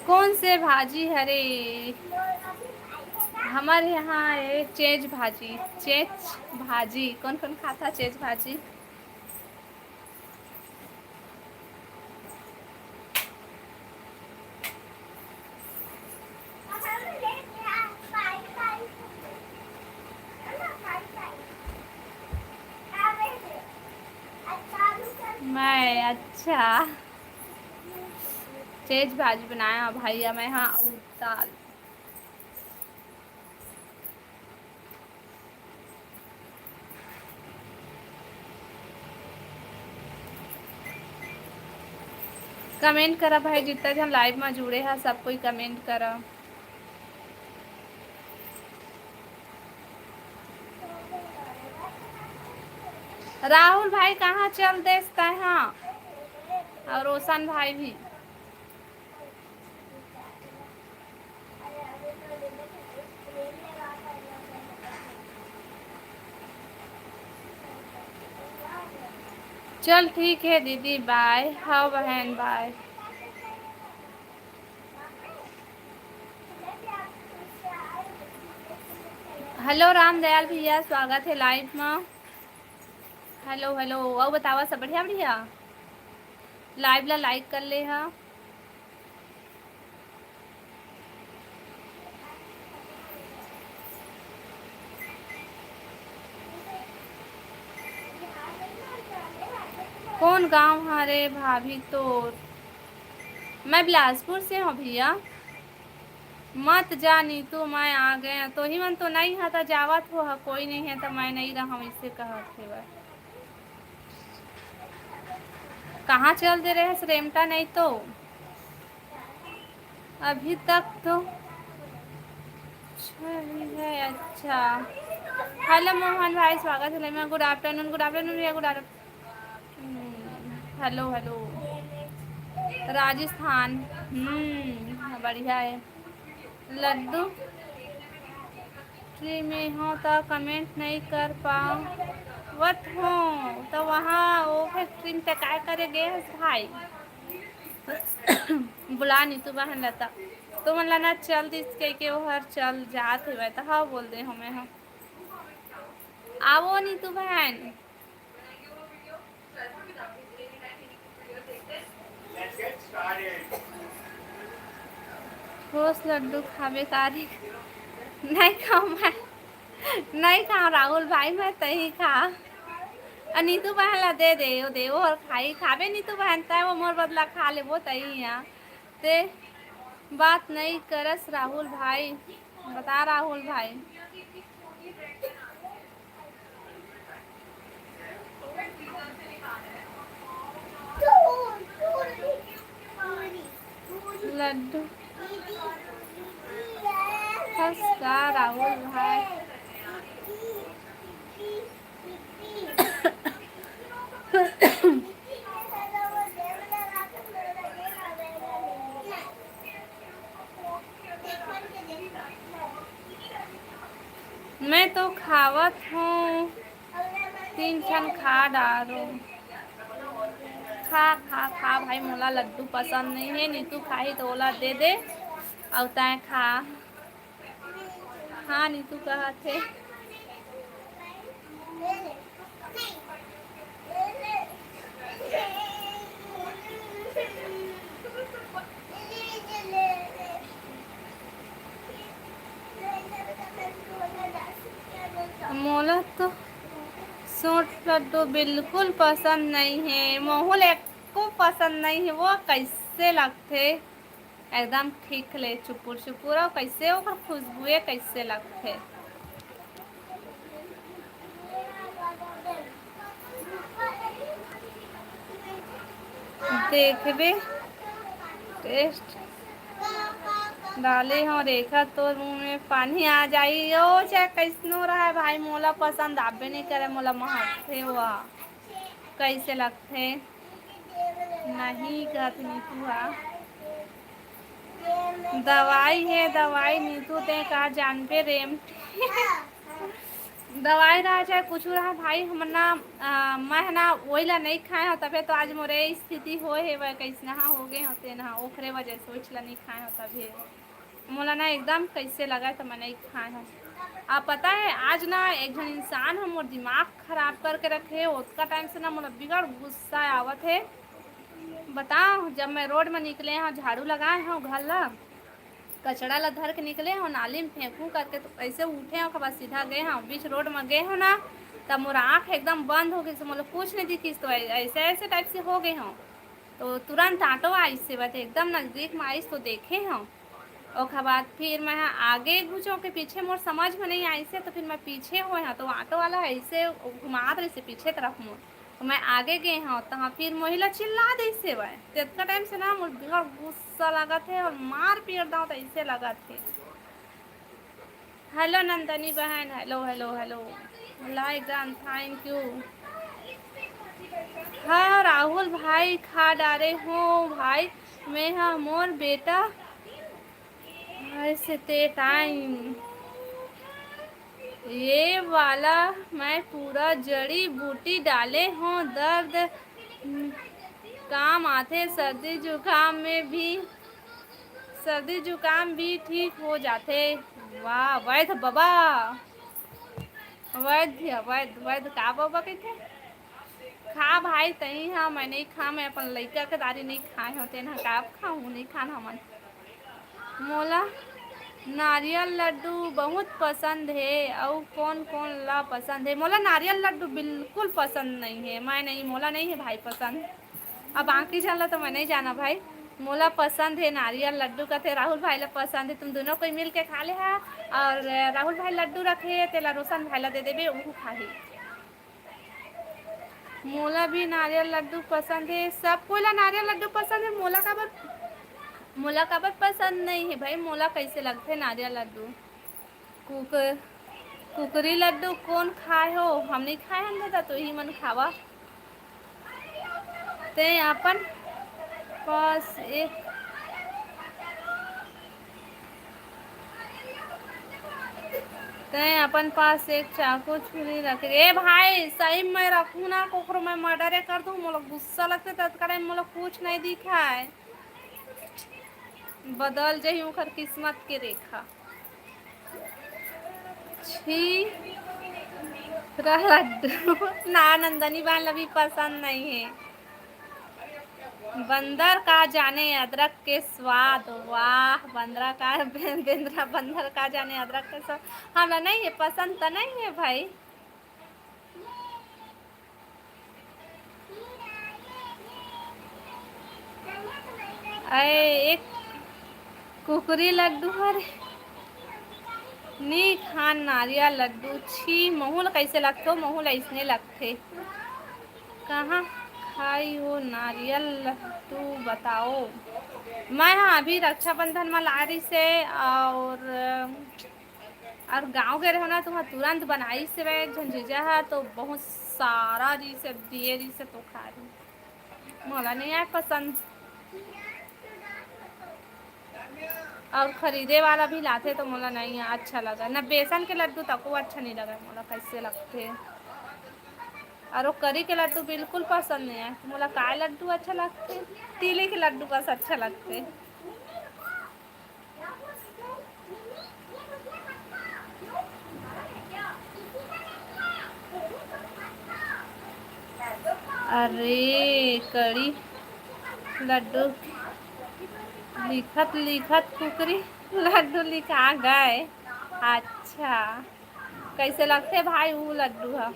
कौन से भाजी हरे? हमारे यहाँ है चेज भाजी। चेज भाजी कौन कौन खाता चेज भाजी? मैं अच्छा चेज भाजी बनाया भैया मैं हाँ और दाल। कमेंट करा भाई जितना जन लाइव में जुड़े हैं सब कोई कमेंट करा। राहुल भाई कहाँ चल देता है हाँ और रोशन भाई भी। चल ठीक है दीदी बाय। हाँ बहन बाय। हेलो राम दयाल भैया स्वागत है लाइव में। हेलो हेलो और बतावा सब बढ़िया बढ़िया। लाइव ला लाइक कर ले हा। कौन गांव हरे भाभी? तो मैं बिलासपुर से हूँ भैया। मत जानी तो मैं आ गया तो ही मन तो नहीं है तो जावत हो कोई नहीं है तो मैं नहीं रहा हूँ इससे कहा थे वह। कहाँ चल दे रहे श्रेमटा नहीं तो अभी तक तो है। अच्छा हेलो मोहन भाई स्वागत है मैं। गुड आफ्टरनून भैया good afternoon. Hello hello Rajasthan. बढ़िया है। लड्डू ट्री में हो तो कमेंट नहीं कर पाओ वत हो तो वहाँ वो फैक्ट्री में क्या करे गए भाई? बुला नहीं तू बहन लता तो मन लाना चल दिस के वो हर चल जात हुआ तो हाँ बोल दे हमें हम आवो नहीं तू बहन। रोज लड्डू खावे कारी नहीं खाऊं मैं नहीं खाऊं राहुल भाई मैं तही खा। नीतू बहन ला दे वो और खाई खावे नीतू बहन तय वो मोर बदला खा ले वो तही यहाँ ते बात नहीं करस राहुल भाई। बता राहुल भाई लड्डू का राहुल भाई मैं तो खावत हूँ 3 क्षण खा डालो। खा खा खा भाई मोला लड्डू पसंद नहीं है नीतू खाही तो ओला दे दे और तय खा। हाँ नीतू कहा थे मोला तो सूट लड्डू बिल्कुल पसंद नहीं है। मोहुल एक को पसंद नहीं है वो कैसे लगते एकदम ठीक ले चुपुर चुपुर और कैसे ओकर खुशबुए कैसे लगते। देखबे टेस्ट डाले हो रेखा तो मुंह में पानी आ जाई। ओ चाहे कैसनो रहा है भाई, मोला पसंद आबे नहीं करे, मोला महकथे हुआ कैसे लगथे नहीं कहत नीतू हा। दवाई है दवाई नीतू ते का जानबे रेम दवाई रहा चाहे कुछ रहा भाई, हम ना मैं ना वही ला नहीं खाए हो, तबे तो आज मोरे स्थिति हो है वह कैसे नहा हो गए होते ना ओखरे वजह से सोच ला नहीं खाए हो तभी मोला ना एकदम कैसे लगा तो मैं नहीं खाए हूँ। आप पता है आज ना एक जन इंसान हम और दिमाग खराब करके रखे उसका टाइम से ना मोला बिगड़ गुस्सा आवत है। बताओ जब मैं रोड में निकले यहाँ झाड़ू लगाए हूँ घर ला कचड़ा ला धर के निकले हो नाली में फेंकूँ करके तो ऐसे उठे हो बस सीधा गए हाँ बीच रोड में गए हो ना तब मोरा आँख एकदम बंद हो गई से मतलब कुछ नहीं दिखी तो ऐसे ऐसे टाइप से हो गए हों तो तुरंत ऑटो आई से बात एकदम नज़दीक में आईस तो देखे हों और बाद फिर मैं आगे घुसों के पीछे मोर समझ में नहीं आई से तो फिर मैं पीछे हो यहाँ तो ऑटो वाला ऐसे घुमा रही से पीछे तरफ मोड़ तो मैं आगे गए हाँ तो फिर महिला चिल्ला दी से वह तो टाइम से ना मुझे गुस्सा लगा थे और मार पीट दाऊँ तो ऐसे लगा थे। हेलो नंदनी बहन hello hello hello like done thank you. हाँ राहुल भाई खा डाले हो भाई मैं हाँ मोर बेटा ऐसे ते टाइम ये वाला मैं पूरा जड़ी बूटी डाले हूँ दर्द काम आते सर्दी जुकाम भी ठीक हो जाते। वाह वैध बाबा वैध का बाबा कहते खा भाई तही हाँ मैं नहीं खा मैं अपन लड़का के दारी नहीं खाए होते ना का खाऊँ नहीं खाना मन मोला नारियल लड्डू बहुत पसंद है और कौन कौन ला पसंद है मोला नारियल लड्डू बिल्कुल पसंद नहीं है मैं नहीं मोला नहीं है भाई पसंद। अब बाकी चला तो मैं नहीं जाना भाई मोला पसंद है नारियल लड्डू का थे राहुल भाई ला पसंद है तुम दोनों कोई मिल के खा ले है और राहुल भाई लड्डू रखे तेला रोशन भाई ला दे देवे वो खाही। मोला भी नारियल लड्डू पसंद है सबको ला नारियल लड्डू पसंद है मोला काबर पसंद नहीं है भाई मोला कैसे लगते नारियल लड्डू कुकरी लड्डू कौन खाए हो हम नहीं खाए हम दादा तो ही मन खावा ते अपन पास एक चाकू छुरी रख ए भाई सही मैं रखूँ ना कोकरो मैं मर्डर कर दूँ मोला गुस्सा लगते तत्काल मोला कुछ नहीं दिखा है बदल जही ओकर किस्मत के रेखा छी लड्डू ना नंदनी बाल अभी पसंद नहीं है। बंदर का जाने अदरक के स्वाद वाह बंदरा का बंदर का जाने अदरक के स्वाद हमरा नहीं है पसंद तो नहीं है भाई। एक कुकरी लड्डू हरे नी खान नारियल लड्डू छी महूल कैसे लगते महूल ऐसने लगते कहाँ खाई हो नारियल लड्डू बताओ। मैं हाँ अभी रक्षाबंधन में ला रही से और गांव गए रहो ना तो वहाँ तुरंत बनाई से वह झंझिझा है तो बहुत सारा री से दिए री से तो खा रही मोला नहीं आया पसंद और खरीदे वाला भी लाते तो मोला नहीं अच्छा लगा ना बेसन के लड्डू तक वो अच्छा नहीं लगा मोला कैसे लगते और वो करी के लड्डू बिल्कुल पसंद नहीं है मोला काय लड्डू अच्छा लगते तीली के लड्डू बस अच्छा लगते। अरे कड़ी लड्डू लिखत कुकरी लड्डू लिखा गए अच्छा कैसे लगते भाई वो लड्डू है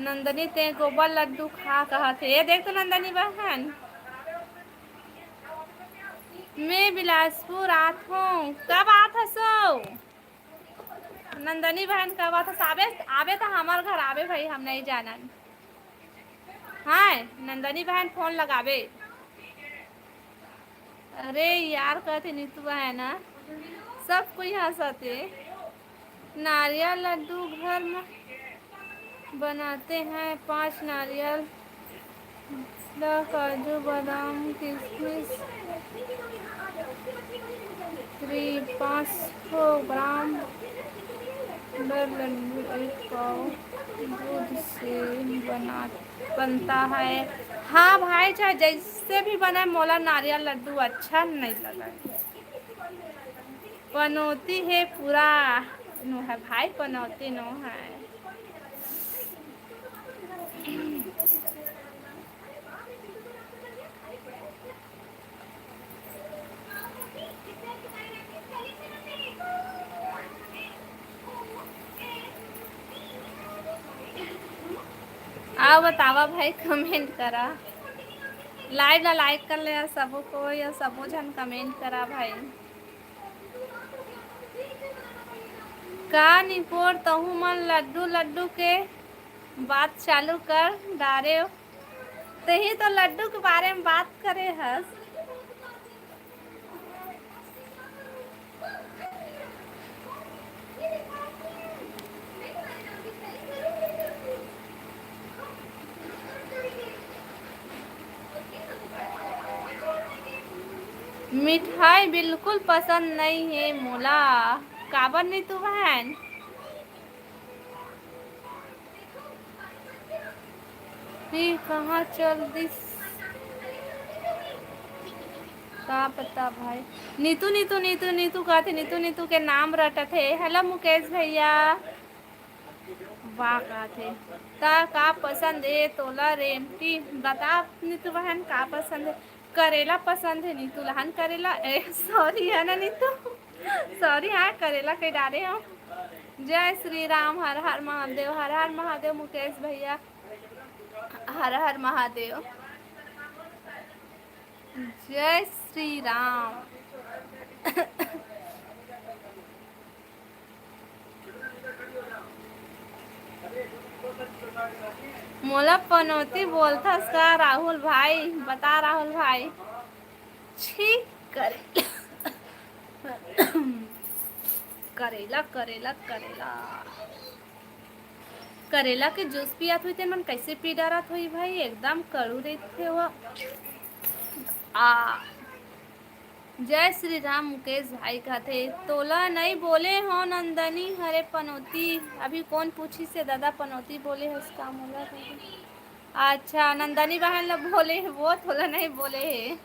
नंदनी ते गोबर लड्डू खा कहते ये देख तो नंदनी बहन मैं बिलासपुर आत हूँ कब आत है सो नंदनी बहन कब आत आवे तो हमार घर आवे भाई हम नहीं जाना हाँ नंदनी बहन फोन लगावे अरे यार कहते नीतू है ना, सब कोई हंसते। नारियल लड्डू घर में बनाते हैं, 5 नारियल, काजू बादाम किशमिश, 500 ग्राम लड्डू, 1 पाव दूध से बनता है। हाँ भाई, चाहे जैसे भी बनाए, मोला नारियल लड्डू अच्छा नहीं लगा। पनौती है पूरा नो है भाई, पनौती नो है। आओ बतावा भाई, कमेंट करा, लाइव ला लाइक कर ले सबो को, या सबो जन कमेंट करा भाई। का निपोर तहु मन लड्डू लड्डू के बात चालू कर डारे, तही तो लड्डू के बारे में बात करे हस। मिठाई बिल्कुल पसंद नहीं है मोला, काबर नहीं तू बहन? फिर कहाँ चल दिस, का पता भाई। नीतू नीतू नीतू नीतू कहते, नीतू नीतू के नाम रटत है। हेलो मुकेश भैया, वाह कहते। का पसंद है तोला रेमटी, बता नीतू बहन का पसंद है? करेला पसंद है नीतू लहन, करेला सॉरी है ना नीतू, सॉरी। हाँ करेला के डाले हम। जय श्री राम, हर हर महादेव, हर हर महादेव मुकेश भैया, हर हर महादेव, जय श्री राम। मोला पनौती बोलथस का राहुल भाई? बता राहुल भाई। छी करे करेला करेला करेला करेला के जूस पियात हुई तेन मन कैसे पी डरत हुई भाई, एकदम कड़ू रहते हो। आ जय श्री राम मुकेश भाई कहते, तोला नहीं बोले हो नंदनी हरे पनौती, अभी कौन पूछी से दादा पनौती बोले है उसका मोला। अच्छा नंदनी बहन लोग बोले, वो थोड़ा नहीं बोले है।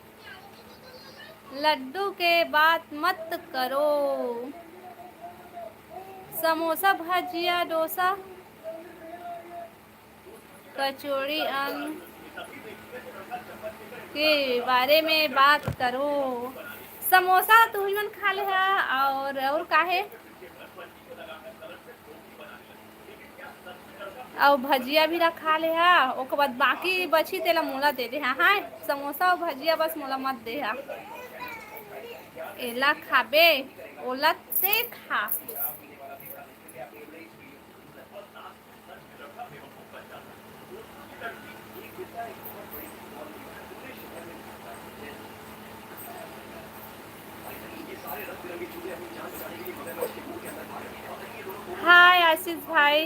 लड्डू के बात मत करो, समोसा भजिया डोसा कचौड़ी अन्न के बारे में बात करो। समोसा तू ही मन खा ले है, और काहे, और भजिया भी रखा ले है, ओकर बाद बाकी बची तेला मोला दे दे। हाँ समोसा और भजिया बस मोला मत दे है, एला खाबे ओला ते खा। हाय आशीष भाई,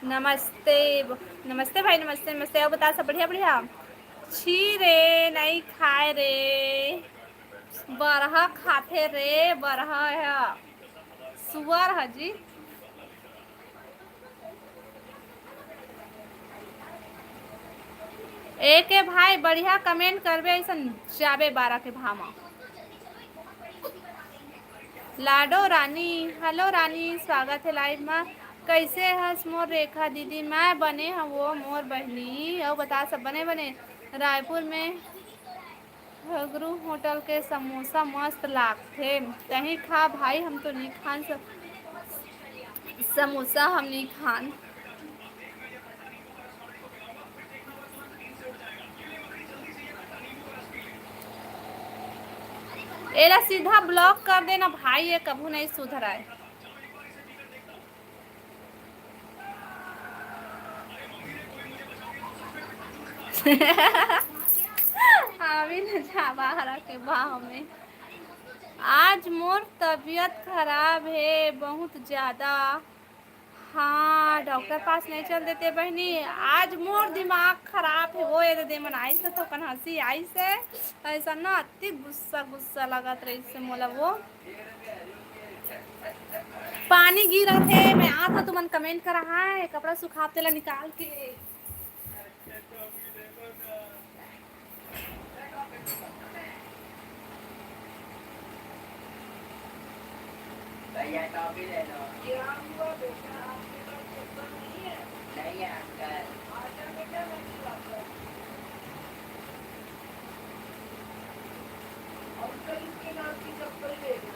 नमस्ते। नमस्ते भाई, नमस्ते नमस्ते। और बता सब बढ़िया बढ़िया? छी रे नहीं खाए रे, बरहा खाते रे, बरहा है सुअर है जी। एक भाई बढ़िया कमेंट करबे, ऐसा जाबे 12 के भामा। लाडो रानी, हेलो रानी, स्वागत है लाइव में। कैसे हस मोर रेखा दीदी? मैं बने हैं वो मोर बहनी, और बता सब बने बने। रायपुर में घगरू होटल के समोसा मस्त लागथे, कहीं खा भाई? हम तो नहीं खान समोसा, हम नहीं खान। एला सीधा ब्लॉक कर देना भाई, ये कभू नहीं सुधराए। हम अभी न जा बाहर के बाह में। आज मोर तबीयत खराब है बहुत ज़्यादा। हाँ डॉक्टर पास नहीं चल देते बहनी, आज मोर दिमाग खराब है वो ये दे मन आई से तो कन हंसी आई से ऐसा ना अति गुस्सा गुस्सा लगत रही से मोला वो पानी गिरा थे मैं आता तुमन कमेंट करा है कपड़ा सुखाते ला निकाल के। भैया टॉफी ले लो। क्या हुआ बेटा, आपके पास चप्पल नहीं है? नहीं है अंकल। आजा बेटा मैं खिलाता हूँ। अंकल इसके नाम की चप्पल ले लो।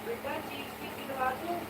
बेटा चीज की खिलवा दूँ?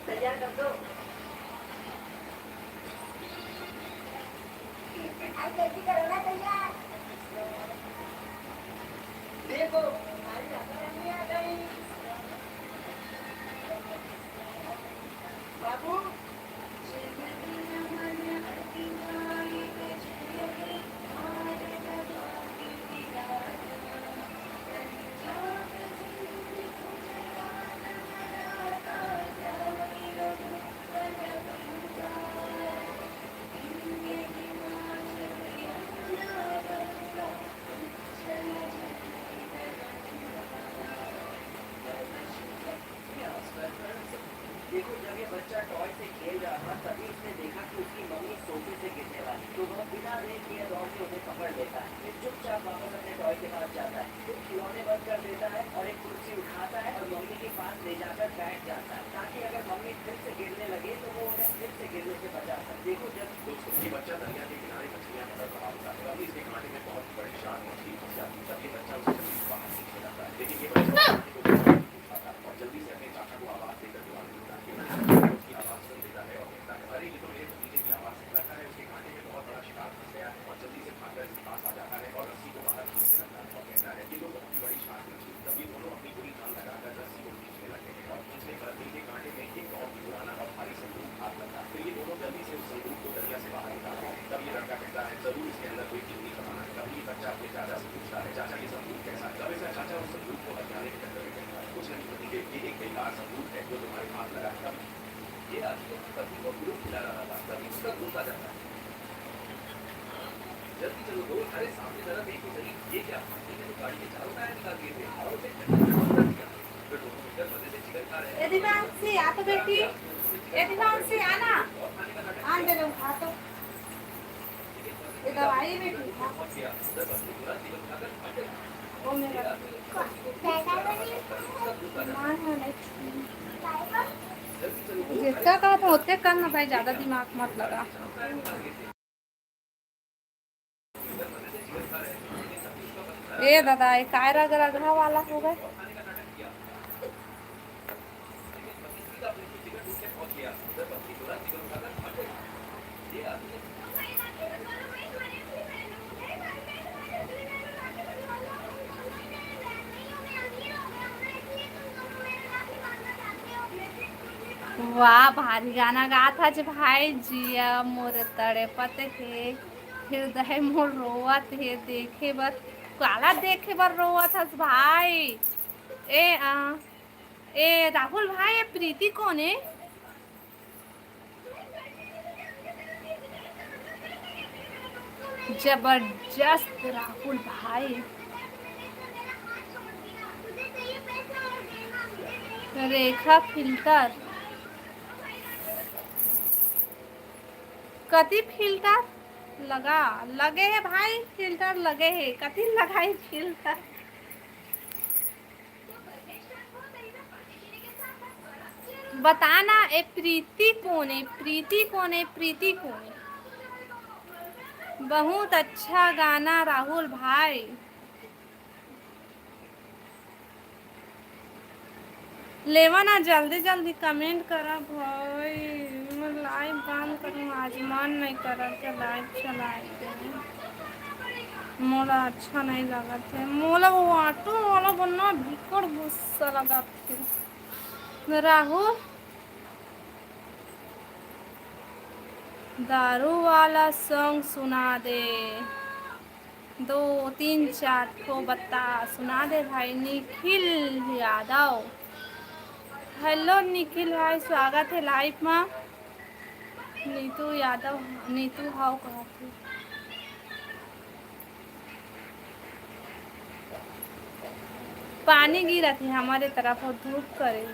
तैयार कर दो। जल्दी करो ना तैयार। देखो हमारी रानी आ गई। बाबू देखो जब ये बच्चा टॉय से खेल रहा था तभी उसने देखा कि उसकी मम्मी सोफे से गिरने वाली, तो वह बिना देर किए दौड़ के उसे पकड़ लेता है। फिर चुपचाप वापस अपने टॉय के पास जाता है, फिर खिलौने बंद कर देता है और एक कुर्सी उठाता है और मम्मी के पास ले जाकर बैठ जाता है ताकि अगर मम्मी फिर से गिरने लगे तो वो उन्हें फिर से गिरने से बचा सके। देखो जब ये बच्चा दरिया के किनारे मछलियां पकड़ रहा होता है, अभी इसके कांटे में बहुत बड़ी शार्क मछली फंस जाती है, तब ये बच्चा उसे जल्दी बाहर खींच जाता है, लेकिन ये बच्चा और जल्दी से अपने चाचा को आवाज देकर बुलाने लगता है। उसकी आवाज सुन लेता है और कहता है अरे ये तो मेरे भतीजे की आवाज से लगता है उसके कांटे में बहुत बड़ा शिकार फंस गया है, और जल्दी से भागकर इसके पास आ जाता है और रस्सी को बाहर खींचने लगता है और कहता है कि तो बहुत बड़ी शार्क मछली। तब ये दोनों अपनी पूरी जान लगाकर रस्सी को खींचने लगते हैं और खींचने पर दिल के कांटे में एक और पुराना और भारी संदूक हाथ लगता है। फिर ये दोनों जल्दी से उस संदूक को दरिया से बाहर निकालते हैं। तब ये लड़का कहता है जरूर इसके अंदर कोई कीमती सामान है। तब ये बच्चा अपने चाचा से पूछता है चाचा ये संदूक कैसा है? तब ऐसा चाचा उस संदूक को हथियाने के चक्कर में कहता है कुछ नहीं भतीजे, ये एक बेकार संदूक है जो तुम्हारे हाथ लगा है। ये आदमी पति को गुरु खिला रहा था, तभी उसका गुस्सा जाता है। जल्दी चलो दो, अरे सामने तरफ एक तो सही, ये क्या? ये तो गाड़ी के चारों टायर निकाल दिए थे और उसे बंद कर दिया। फिर दोनों मिलकर मजे से चिकन खा रहे हैं। यदिवांशी आ तो बेटी, यदिवांशी आना आन दे रहा खा तो ये दवाई बेटी खा। वो मेरा बेटा को नहीं मान होना जितना कहा था उतने करना भाई, ज्यादा दिमाग मत लगा। ए दादा ये काय रग रगड़ा वाला हो गए। वाह भारी गाना गा था जे भाई जिया मोर तड़े पते के हृदय मोर रोवत है देखे बर काला देखे बर रोवत हस भाई। ए ए राहुल भाई ये प्रीति कौन है? जबरदस्त राहुल भाई। रेखा फिल्टर कति फिल्टर लगा लगे है भाई, फिल्टर लगे है कति लगाई फिल्टर। बताना ए प्रीति कौन है, प्रीति कौन है, प्रीति कौन है? बहुत अच्छा गाना राहुल भाई। लेवा ना जल्दी जल्दी कमेंट करा भाई, मैं लाइव बंद करूँ आज मन नहीं करा के लाइव चलाए। मोला अच्छा नहीं लगा थे, मोला वो ऑटो वाला बनना बिकट गुस्सा लगा थे। राहुल दारू वाला सॉन्ग सुना दे, 2 3 4 ठो बता सुना दे भाई। निखिल यादव, हेलो निखिल भाई स्वागत है लाइव में। नीतू यादव, नीतू हाउ कहा थी। पानी गिरा थी हमारे तरफ और धूप करे।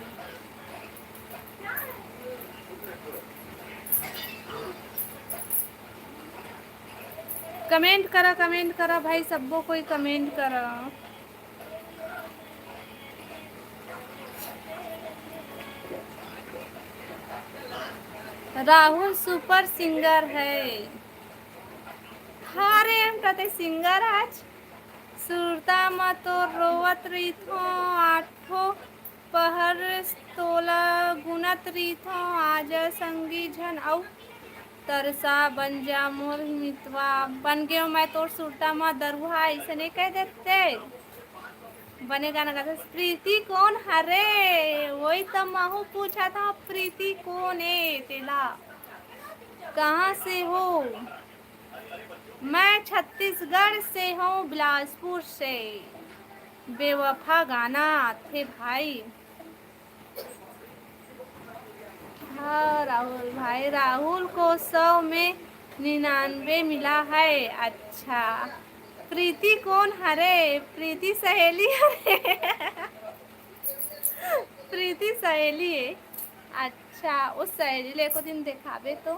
कमेंट करा भाई, सबको कोई कमेंट करा। राहुल सुपर सिंगर है। हारे हम कहते सिंगर आज सुरता में तो रोवत रही थो, 8 पहर तोला गुनत रही थो। आज संगी झन औ तरसा बन जा मोर मितवा, बन गयो मैं तोर सुरता में दरुहा, ऐसे नहीं कह देते बने गाना गाते। प्रीति कौन हरे, वही तो महू पूछा था प्रीति कौन है तेला, कहाँ से हो? मैं छत्तीसगढ़ से हूँ, बिलासपुर से। बेवफा गाना थे भाई। हाँ राहुल भाई, राहुल को 100 में 99 मिला है। अच्छा प्रीति कौन हरे? प्रीति सहेली हरे। प्रीति सहेली है। अच्छा उस सहेली ले को दिन दिखावे तो।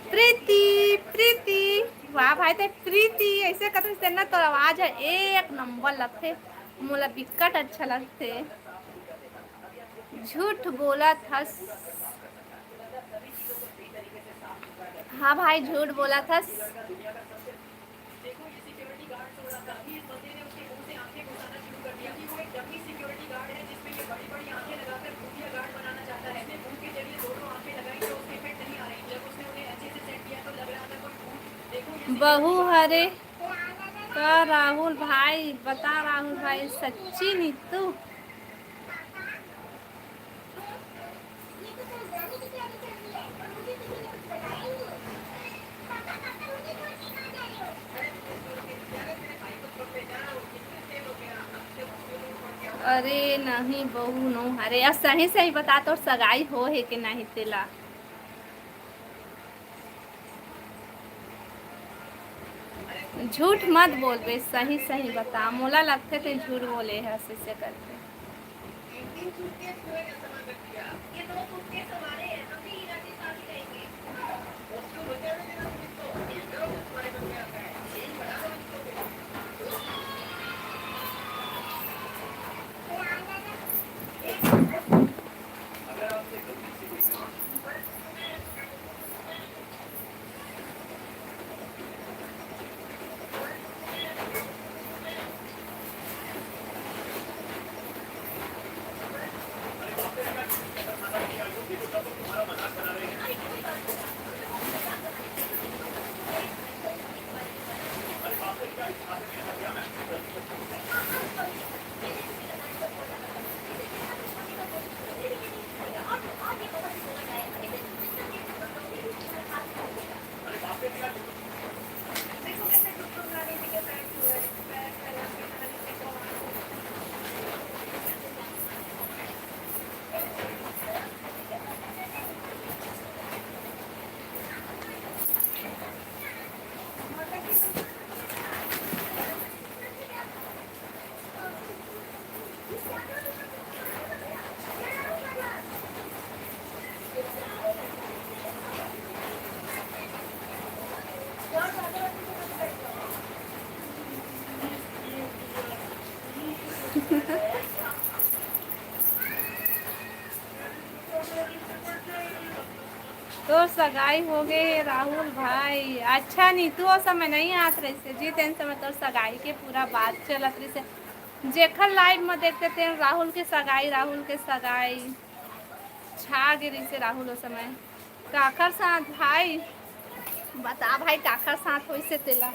प्रीति प्रीति वाह भाई, ते प्रीति ऐसे कहते तेना तो आवाज है एक नंबर लगते, मोला बिकट अच्छा लगते। झूठ बोला था। हाँ भाई झूठ बोला था। बहू हरे का राहुल भाई, बता राहुल भाई सच्ची नीतू। अरे नहीं बहू नो हरे, अब सही सही बता तो सगाई हो है कि नहीं तेला। झूठ मत बोल बे, सही सही बता, मोला लगते थे झूठ बोले है ऐसे करके। तो सगाई हो गई राहुल भाई। अच्छा नीतू वो समय नहीं आत रही से जी तेन समय तो सगाई के पूरा बात चलत रही से जेखर लाइव में देखते थे राहुल के सगाई छा गिरी से राहुल उस समय काकर साथ भाई बता भाई काकर साथ हो से तेला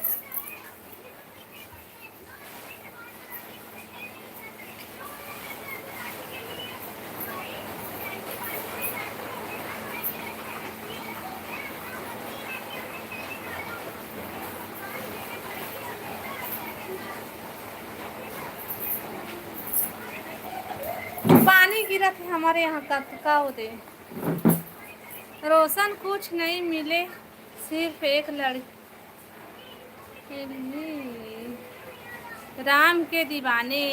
पानी गिरा थे हमारे यहाँ का होते रोशन कुछ नहीं मिले सिर्फ एक लड़की राम के दीवाने।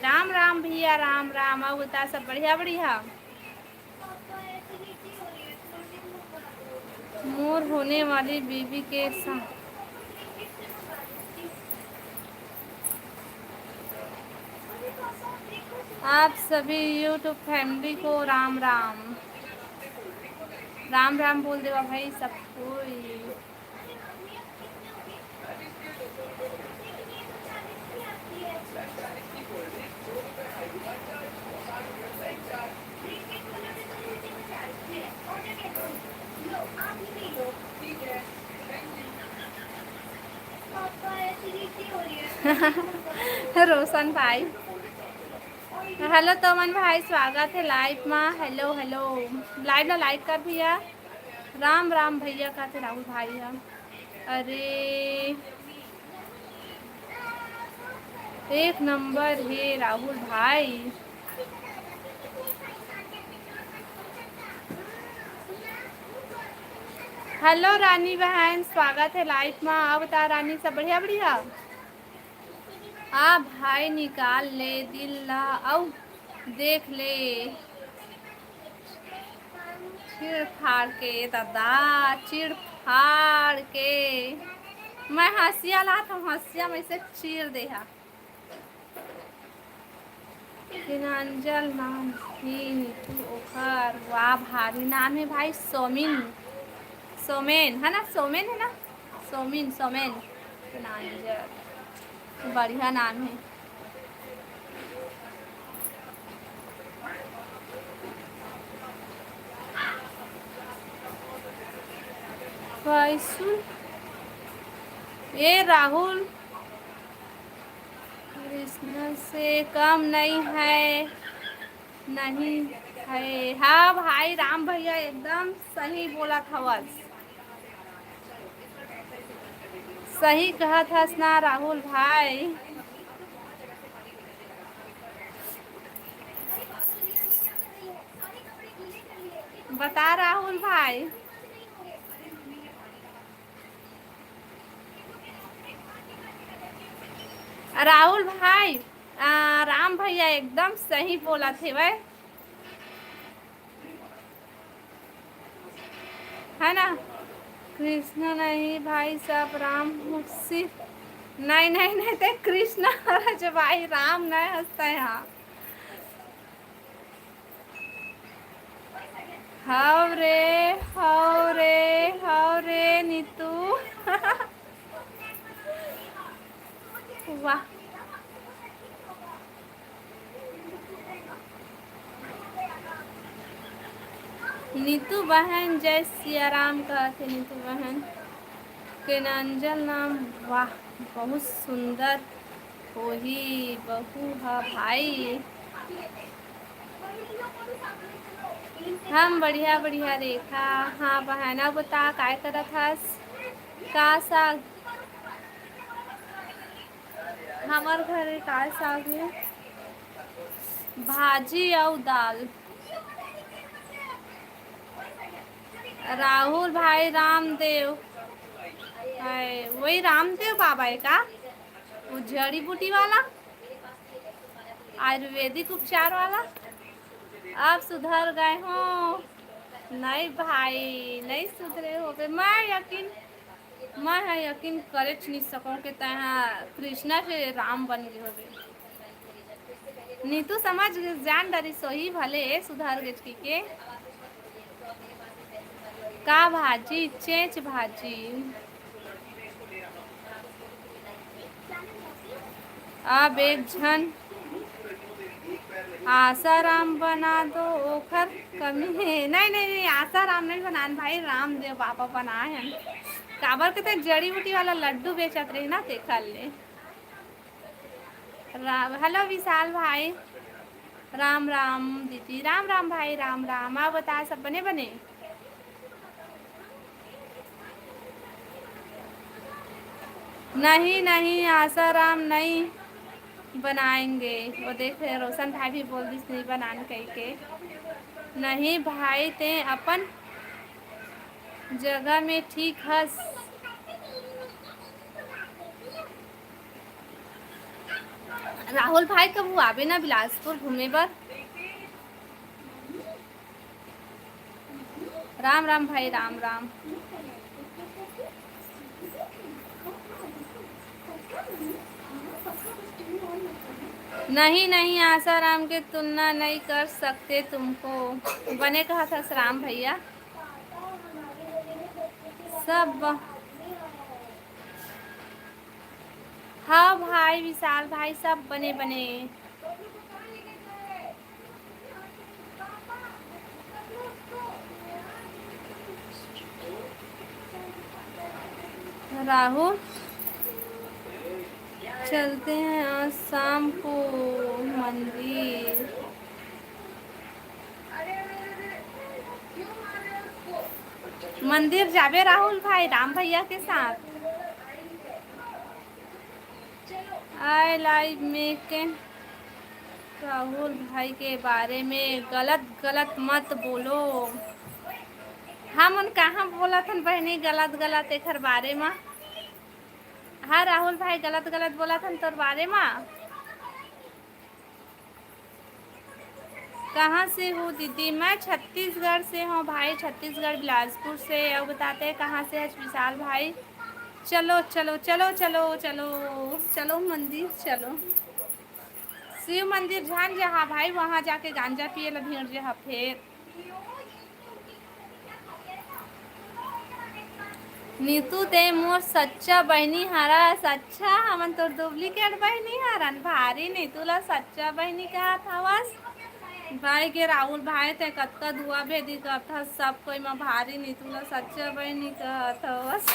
राम राम भैया राम राम अब बता सब बढ़िया बढ़िया। मोर होने वाली बीबी के साथ आप सभी यूट्यूब फैमिली को राम राम राम राम बोल देवा भाई सबको। रोशन भाई हेलो तमन भाई स्वागत है लाइव में। हेलो हेलो लाइव ना लाइक कर भैया। राम राम भैया का थे राहुल भाई हम। अरे एक नंबर है राहुल भाई। हेलो रानी बहन स्वागत है लाइव में। अब बता रानी सब बढ़िया बढ़िया। आ भाई निकाल ले दिल ला औ देख ले चिड़ फाड़ के दादा चिड़ फाड़ के मैं हंसिया ला तो हंसिया में से चीर दे हा। किनांजल नाम ही नीतू ओखर वाह भारी नाम है भाई सोमिन सोमेन है ना सोमेन है ना सोमिन सोमेन किनांजल बढ़िया नाम है। सुन ये राहुल कृष्ण से कम नहीं है नहीं है। हाँ भाई राम भैया एकदम सही बोला था बस सही कहा था ना राहुल भाई। बता राहुल भाई राहुल भाई राम भैया एकदम सही बोला थे वह है ना। कृष्ण नहीं भाई सब राम सिर्फ नहीं नहीं नहीं ते कृष्ण जो भाई राम नहीं हंसता है। हाँ हाव रे नीतू वाह नीतू बहन जय सिया राम कहते नीतू बहन किनांजल नाम वाह बहुत सुंदर वही बहू है भाई। हम बढ़िया बढ़िया रेखा। हाँ बहना बता काय करत हस का साग हमार घरे का साग है भाजी और दाल। राहुल भाई रामदेव है वही रामदेव बाबा है का वो जड़ी बूटी वाला आयुर्वेदिक उपचार वाला। आप सुधर गए हो नहीं भाई नहीं सुधरे हो गए। मैं यकीन करे नहीं सकूँ कि तहाँ कृष्णा से राम बन गए हो गए। नीतू समझ जान डरी सोही भले सुधार गेचकी के का भाजी चेंच भाजी अब एक झन आसाराम बना दो ओखर कमी है। नहीं नहीं नहीं आसाराम नहीं बनान भाई, रामदेव बाबा बनाए हैं। काबर के ते जड़ी बूटी वाला लड्डू बेचत रही ना ते खा ले। हेलो विशाल भाई, राम राम दीदी, राम राम भाई, राम राम। आप बता सब बने बने? नहीं नहीं आसाराम नहीं बनाएंगे। वो देख रहे रोशन भाई भी बोल दी नहीं बनाने कही के। नहीं भाई ते अपन जगह में ठीक हस। राहुल भाई कब आवे ना बिलासपुर घूमे बर? राम राम भाई, राम राम। नहीं नहीं आसाराम की तुलना नहीं कर सकते तुमको। बने कहा था राम भैया सब। हाँ भाई विशाल भाई सब बने बने। राहुल चलते हैं आज शाम को मंदिर। मंदिर जावे राहुल भाई राम भैया के साथ। आई लाइव में के राहुल भाई के बारे में गलत गलत मत बोलो। हम उन कहाँ बोला था बहनी गलत गलत एक बारे में? हाँ राहुल भाई गलत गलत बोला था तोर बारे में। कहाँ से हो दीदी? मैं छत्तीसगढ़ से हूँ भाई, छत्तीसगढ़ बिलासपुर से। अब बताते हैं कहाँ से है विशाल भाई। चलो चलो चलो चलो चलो चलो मंदिर चलो। शिव मंदिर जान जहाँ भाई वहाँ जाके गांजा पिए ला भीड़ जहाँ फिर। नीतू ते मोर सच्चा बहनी हरा। सच्चा हमन तो डुप्लीकेट बहनी हरन भारी। नीतू ला सच्चा बहनी कहा था बस भाई के राहुल भाई ते कत्का दुआ भेदी करता सब कोई में भारी। नीतू ला सच्चा बहनी कहा था बस।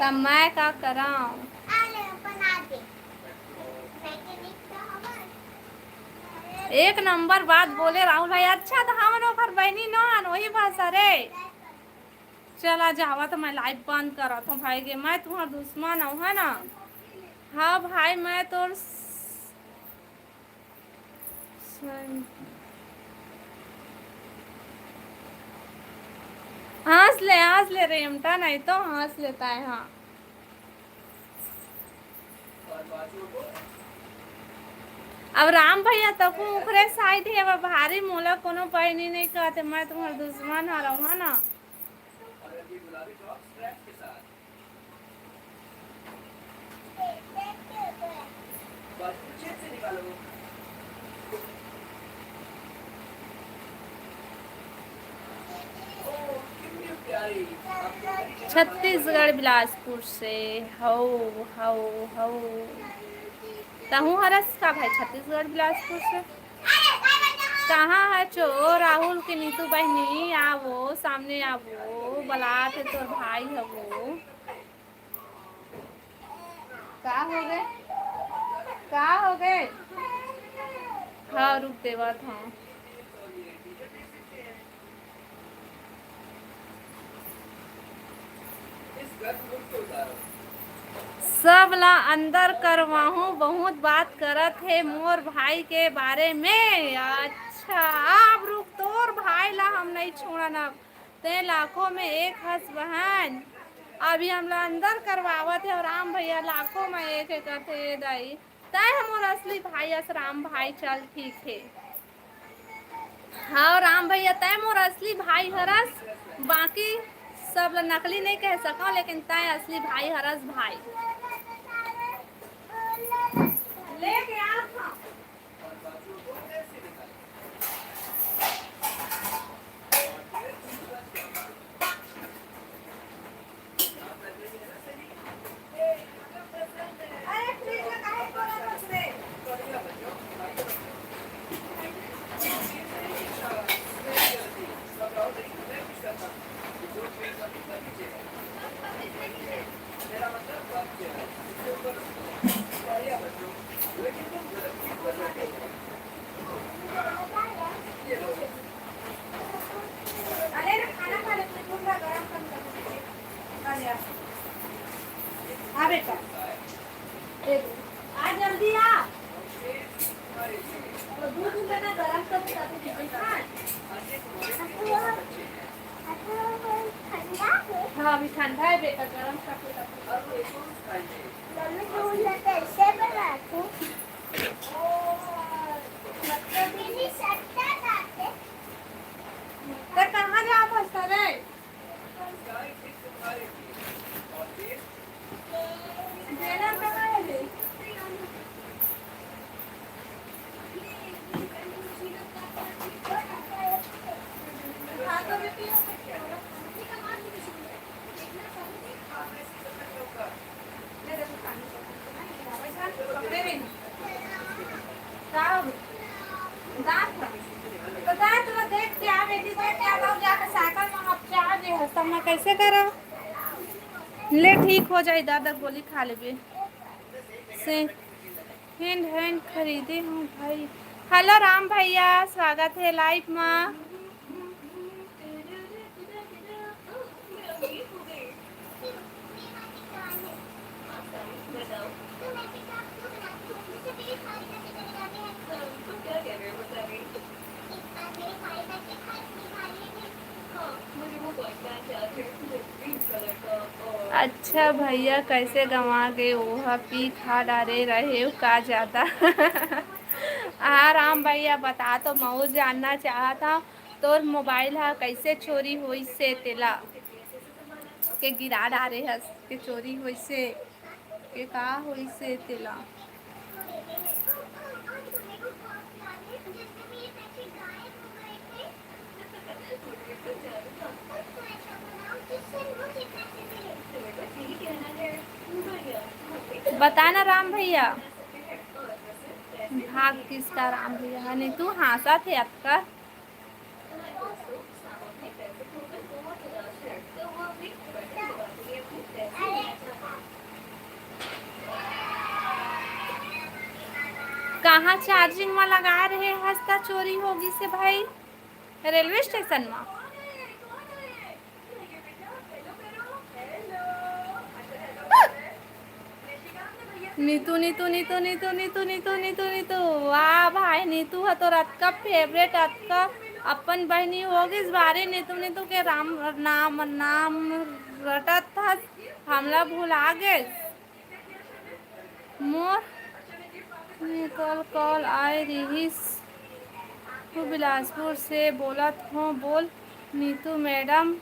तब मैं का कराऊं? एक नंबर बात बोले राहुल भाई। अच्छा तो हम ओकर बहनी न वही भाषा रे। चला जावा तो मैं लाइव बंद करा था भाई के। मैं तुम्हारा दुश्मन हूँ है ना? हाँ भाई मैं तो हंस ले रेमटा नहीं तो हंस लेता है। हाँ अब राम भैया तक उखरे साइड है अब भारी मोला कोनो बहनी नहीं कहते। मैं तुम्हारा दुश्मन आ रहा हूँ है ना? छत्तीसगढ़ बिलासपुर से हो हो हो। तहू हरस का भाई छत्तीसगढ़ बिलासपुर से। कहाँ है चो राहुल की नीतू बहनी? आवो सामने आवो बलात है तोर भाई है वो। का हो गए? का हो गए? हाँ रुक देवा था। सब ला अंदर करवाहू बहुत बात करत है मोर भाई के बारे में। अच्छा आप रुक, तोर भाई ला हम नहीं छोड़ना। ते लाखों में एक हंस बहन अभी हमला अंदर करवावत है और राम भैया लाखों में एक एक करते दाई। तय हमर असली भाई अस राम भाई। चल ठीक है। हाँ राम भैया तय मोर असली भाई हरस। बाकी सब लोग नकली नहीं कह सको, लेकिन तय असली भाई हरस भाई लेके आ। अरे ना खाना खा ले, पूरा गरम कर ले। आ बेटा, आ जल्दी आ। तो दूध लेना गरम कर हाँ अभी ठंडा है बेटा, गरम कर। मम्मी दूध लेते ऐसे बनाते दीदी सट्टा खाते तो कहाँ जा फंसता रे? देना कहाँ है रे? हाँ तो बेटी पकड़े भी तो देख क्या बेटी देख क्या जाकर साइकिल में आप चार्ज है तब मैं कैसे करा ले ठीक हो जाए। दादा गोली खा ले से हैंड हैंड खरीदे हूँ भाई। हेलो राम भैया, स्वागत है लाइव में। अच्छा भैया कैसे गंवा गए ओहा पी खा डारे रहे का ज़्यादा हाँ राम भैया बता तो मैं जानना चाहा था तोर मोबाइल हा कैसे चोरी हुई से तेला के गिरा डारे हस के चोरी हुई से के का हुई से तेला। बताना राम भैया भाग किसका राम भैया नहीं तू हंसा थे आपका। कहाँ चार्जिंग में लगा रहे हंसता चोरी होगी से भाई रेलवे स्टेशन में। नीतू नीतू नीतू नीतू नीतू नीतू नीतू नीतू वाह भाई नीतू है तो रात का फेवरेट रात का अपन बहनी होगी इस बारे नीतू नीतू के राम नाम नाम रटत था हमला भुला गए मोर निकल कॉल आए रहीस तू बिलासपुर से बोलत हो बोल नीतू मैडम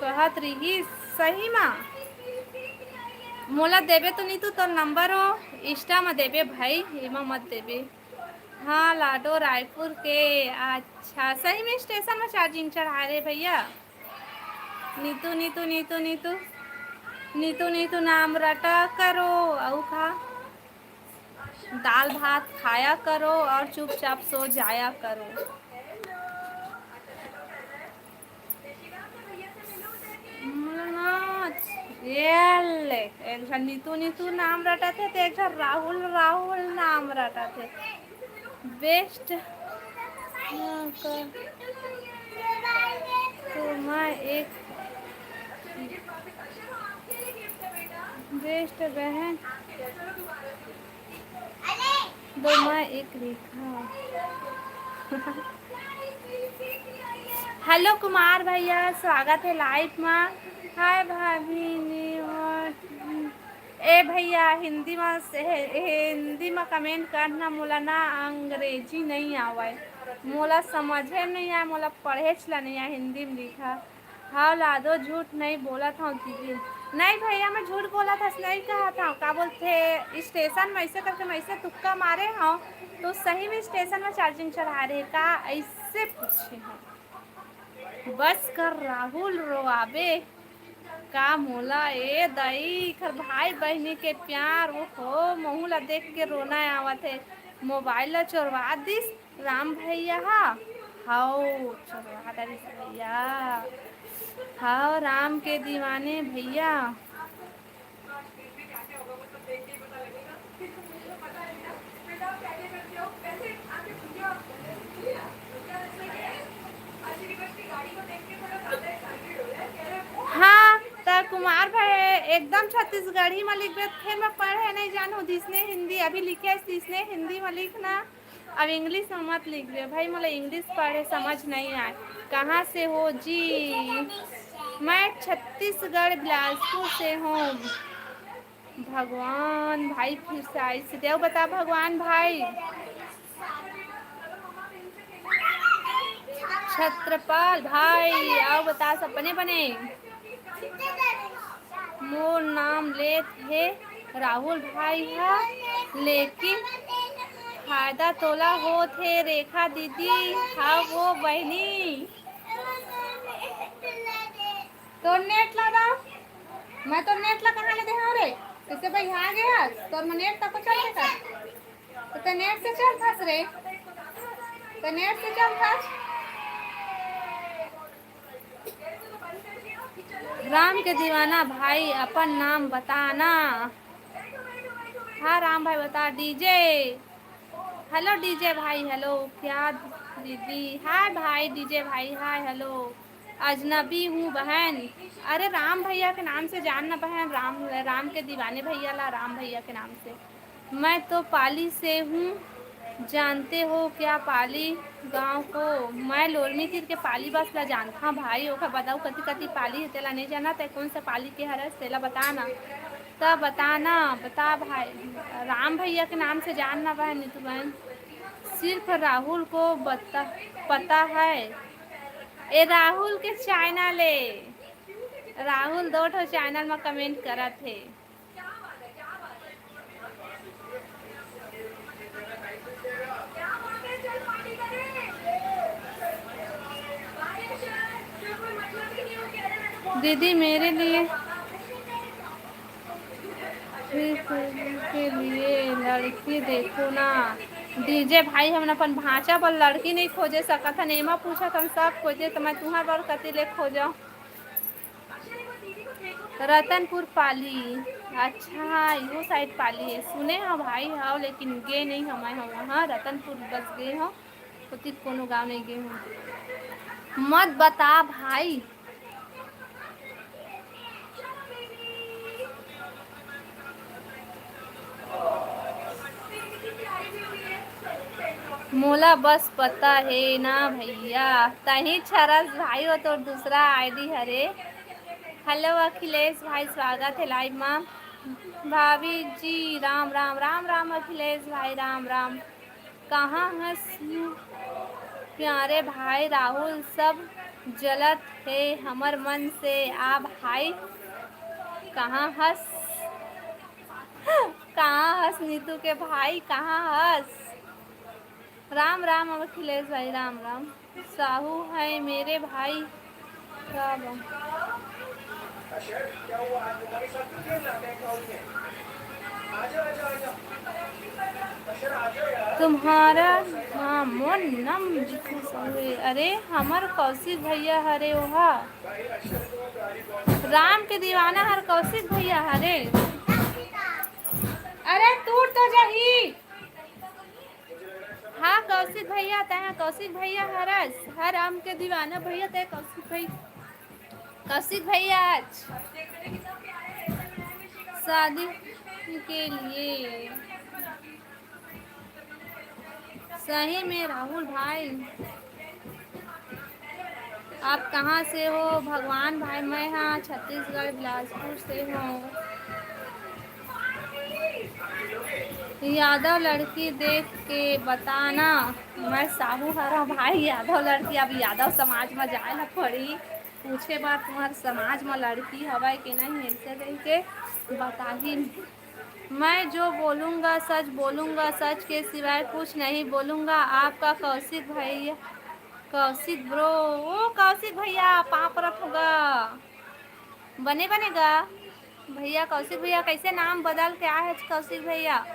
कहत रही सही माँ मोला देबे तो नीतू तो नंबर हो इंस्टा में देबे भाई एमा मत देबे। हाँ लाडो रायपुर के अच्छा सही में स्टेशन में चार्जिंग चढ़ा रहे भैया। नीतू नीतू नीतू नीतू नीतू नीतू नाम रटा करो औ खा दाल भात खाया करो और चुपचाप सो जाया करो। एक नीतू नीतू नाम रटा थे तो एक राहुल राहुल नाम रटा थे बेस्ट तो मैं एक बेस्ट बहन दो मैं एक रेखा। हेलो कुमार भैया स्वागत है लाइव में। हाय भाभी ने ए भैया हिंदी में कमेंट करना मोला ना अंग्रेजी नहीं आवे मोला समझे नहीं आए मोला पढ़े चला नहीं आए हिंदी में लिखा हाँ लादो, झूठ नहीं बोला था दीदी। नहीं भैया, मैं झूठ बोला था, नहीं कहा था। क्या बोलते स्टेशन में ऐसे करके मैं ऐसे तुक्का मारे हाँ, तो सही में स्टेशन में चार्जिंग चढ़ा रहे का, ऐसे पूछे हैं। बस कर राहुल रोआबे का मोला ए दई खर भाई बहनी के प्यार वो हो महूला देख के रोना आवत है। मोबाइल ला चोरवा दिस राम भैया हाउ चोरवा दिस भैया। हाँ राम के दीवाने भैया। हाँ त कुमार भाई एकदम छत्तीसगढ़ी में लिख फिर मैं पढ़े नहीं जानू जिसने हिंदी अभी लिखे जिसने हिंदी में लिखना। अब इंग्लिश में मत लिख दे भाई, मतलब इंग्लिश पढ़े समझ नहीं आए। कहाँ से हो जी? मैं छत्तीसगढ़ बिलासपुर से हूँ। भगवान भाई फिर से आई देव बता भगवान भाई। छत्रपाल भाई आओ बता सपने बने। मोर नाम ले थे राहुल भाई है, लेकिन फायदा तोला हो थे रेखा दीदी हाँ वो बहनी। तो नेट लगा, मैं तो नेट ला कहाँ ले दे हाँ रे, इससे भाई आ गया तो मैं नेट तक को चल देता तो नेट से चल फंस रे, तो नेट से चल फंस। राम के दीवाना भाई अपन नाम बताना। हाँ राम भाई बता। डीजे हेलो डीजे भाई हेलो क्या दीदी हाय भाई डीजे भाई हाय हेलो। अजनबी हूँ बहन। अरे राम भैया के नाम से जानना बहन, राम के दीवाने भैया ला राम भैया के नाम से। मैं तो पाली से हूँ, जानते हो क्या पाली गांव को? मैं लोरमी तीर के पाली बस ला जानता हाँ भाई ओका बताओ कति कति पाली है तेला नहीं जाना ते कौन सा पाली के हरस तेला बताना तब बताना बता भाई। राम भैया के नाम से जानना बहन नीतू बहन। सिर्फ राहुल को पता है। ए राहुल के चैनल है, राहुल दो ठो चैनल में कमेंट करा थे। दीदी मेरे लिए के लिए लड़की देखो ना। डीजे भाई हम अपन भाषा पर लड़की नहीं खोजे सकत हन, एमा पूछा हम सब खोजे तो मैं तुम्हार बार कति ले खोजा। रतनपुर पाली, अच्छा यो साइड पाली है सुने हाँ भाई हाँ, लेकिन गे नहीं हमारे हम हाँ रतनपुर बस गए हो उतित कोनो गाँव नहीं गए हो। मत बता भाई। मोला बस पता है ना भैया तही छरस भाई हो तो दूसरा आईडी हरे। हेलो अखिलेश भाई स्वागत है लाइव में। भाभी जी राम राम राम राम अखिलेश भाई राम राम। कहाँ हंस प्यारे भाई राहुल सब जलत है हमर मन से आ भाई। कहाँ हंस कहाँ हंस नीतू के भाई कहाँ हंस। राम राम अखिलेश भाई राम राम। साहू है मेरे भाई का तुम्हारा हाँ मोन नम अरे हमर कौशिक भैया हरे ओहा राम के दीवाना हर कौशिक भैया हरे। अरे टूट तो जाही। हाँ कौशिक भैया तय कौशिक भैया हरस हर राम के दीवाना भैया तय कौशिक भैया आज शादी के लिए सही में राहुल भाई। आप कहाँ से हो? भगवान भाई मैं हाँ छत्तीसगढ़ बिलासपुर से हूँ। यादव लड़की देख के बताना। मैं साहू हरा भाई यादव लड़की अब यादव समाज में जाए ना पड़ी पूछे बार तुम्हारे समाज में लड़की हवा कि नहीं, ऐसे रह के बता ही नहीं। मैं जो बोलूँगा, सच के सिवाय कुछ नहीं बोलूँगा। आपका कौशिक भैया, कौशिक ब्रो, ओ कौशिक भैया पाँव रखूँगा, बनेगा भैया। कौशिक भैया कैसे नाम बदल के आए हैं कौशिक भैया।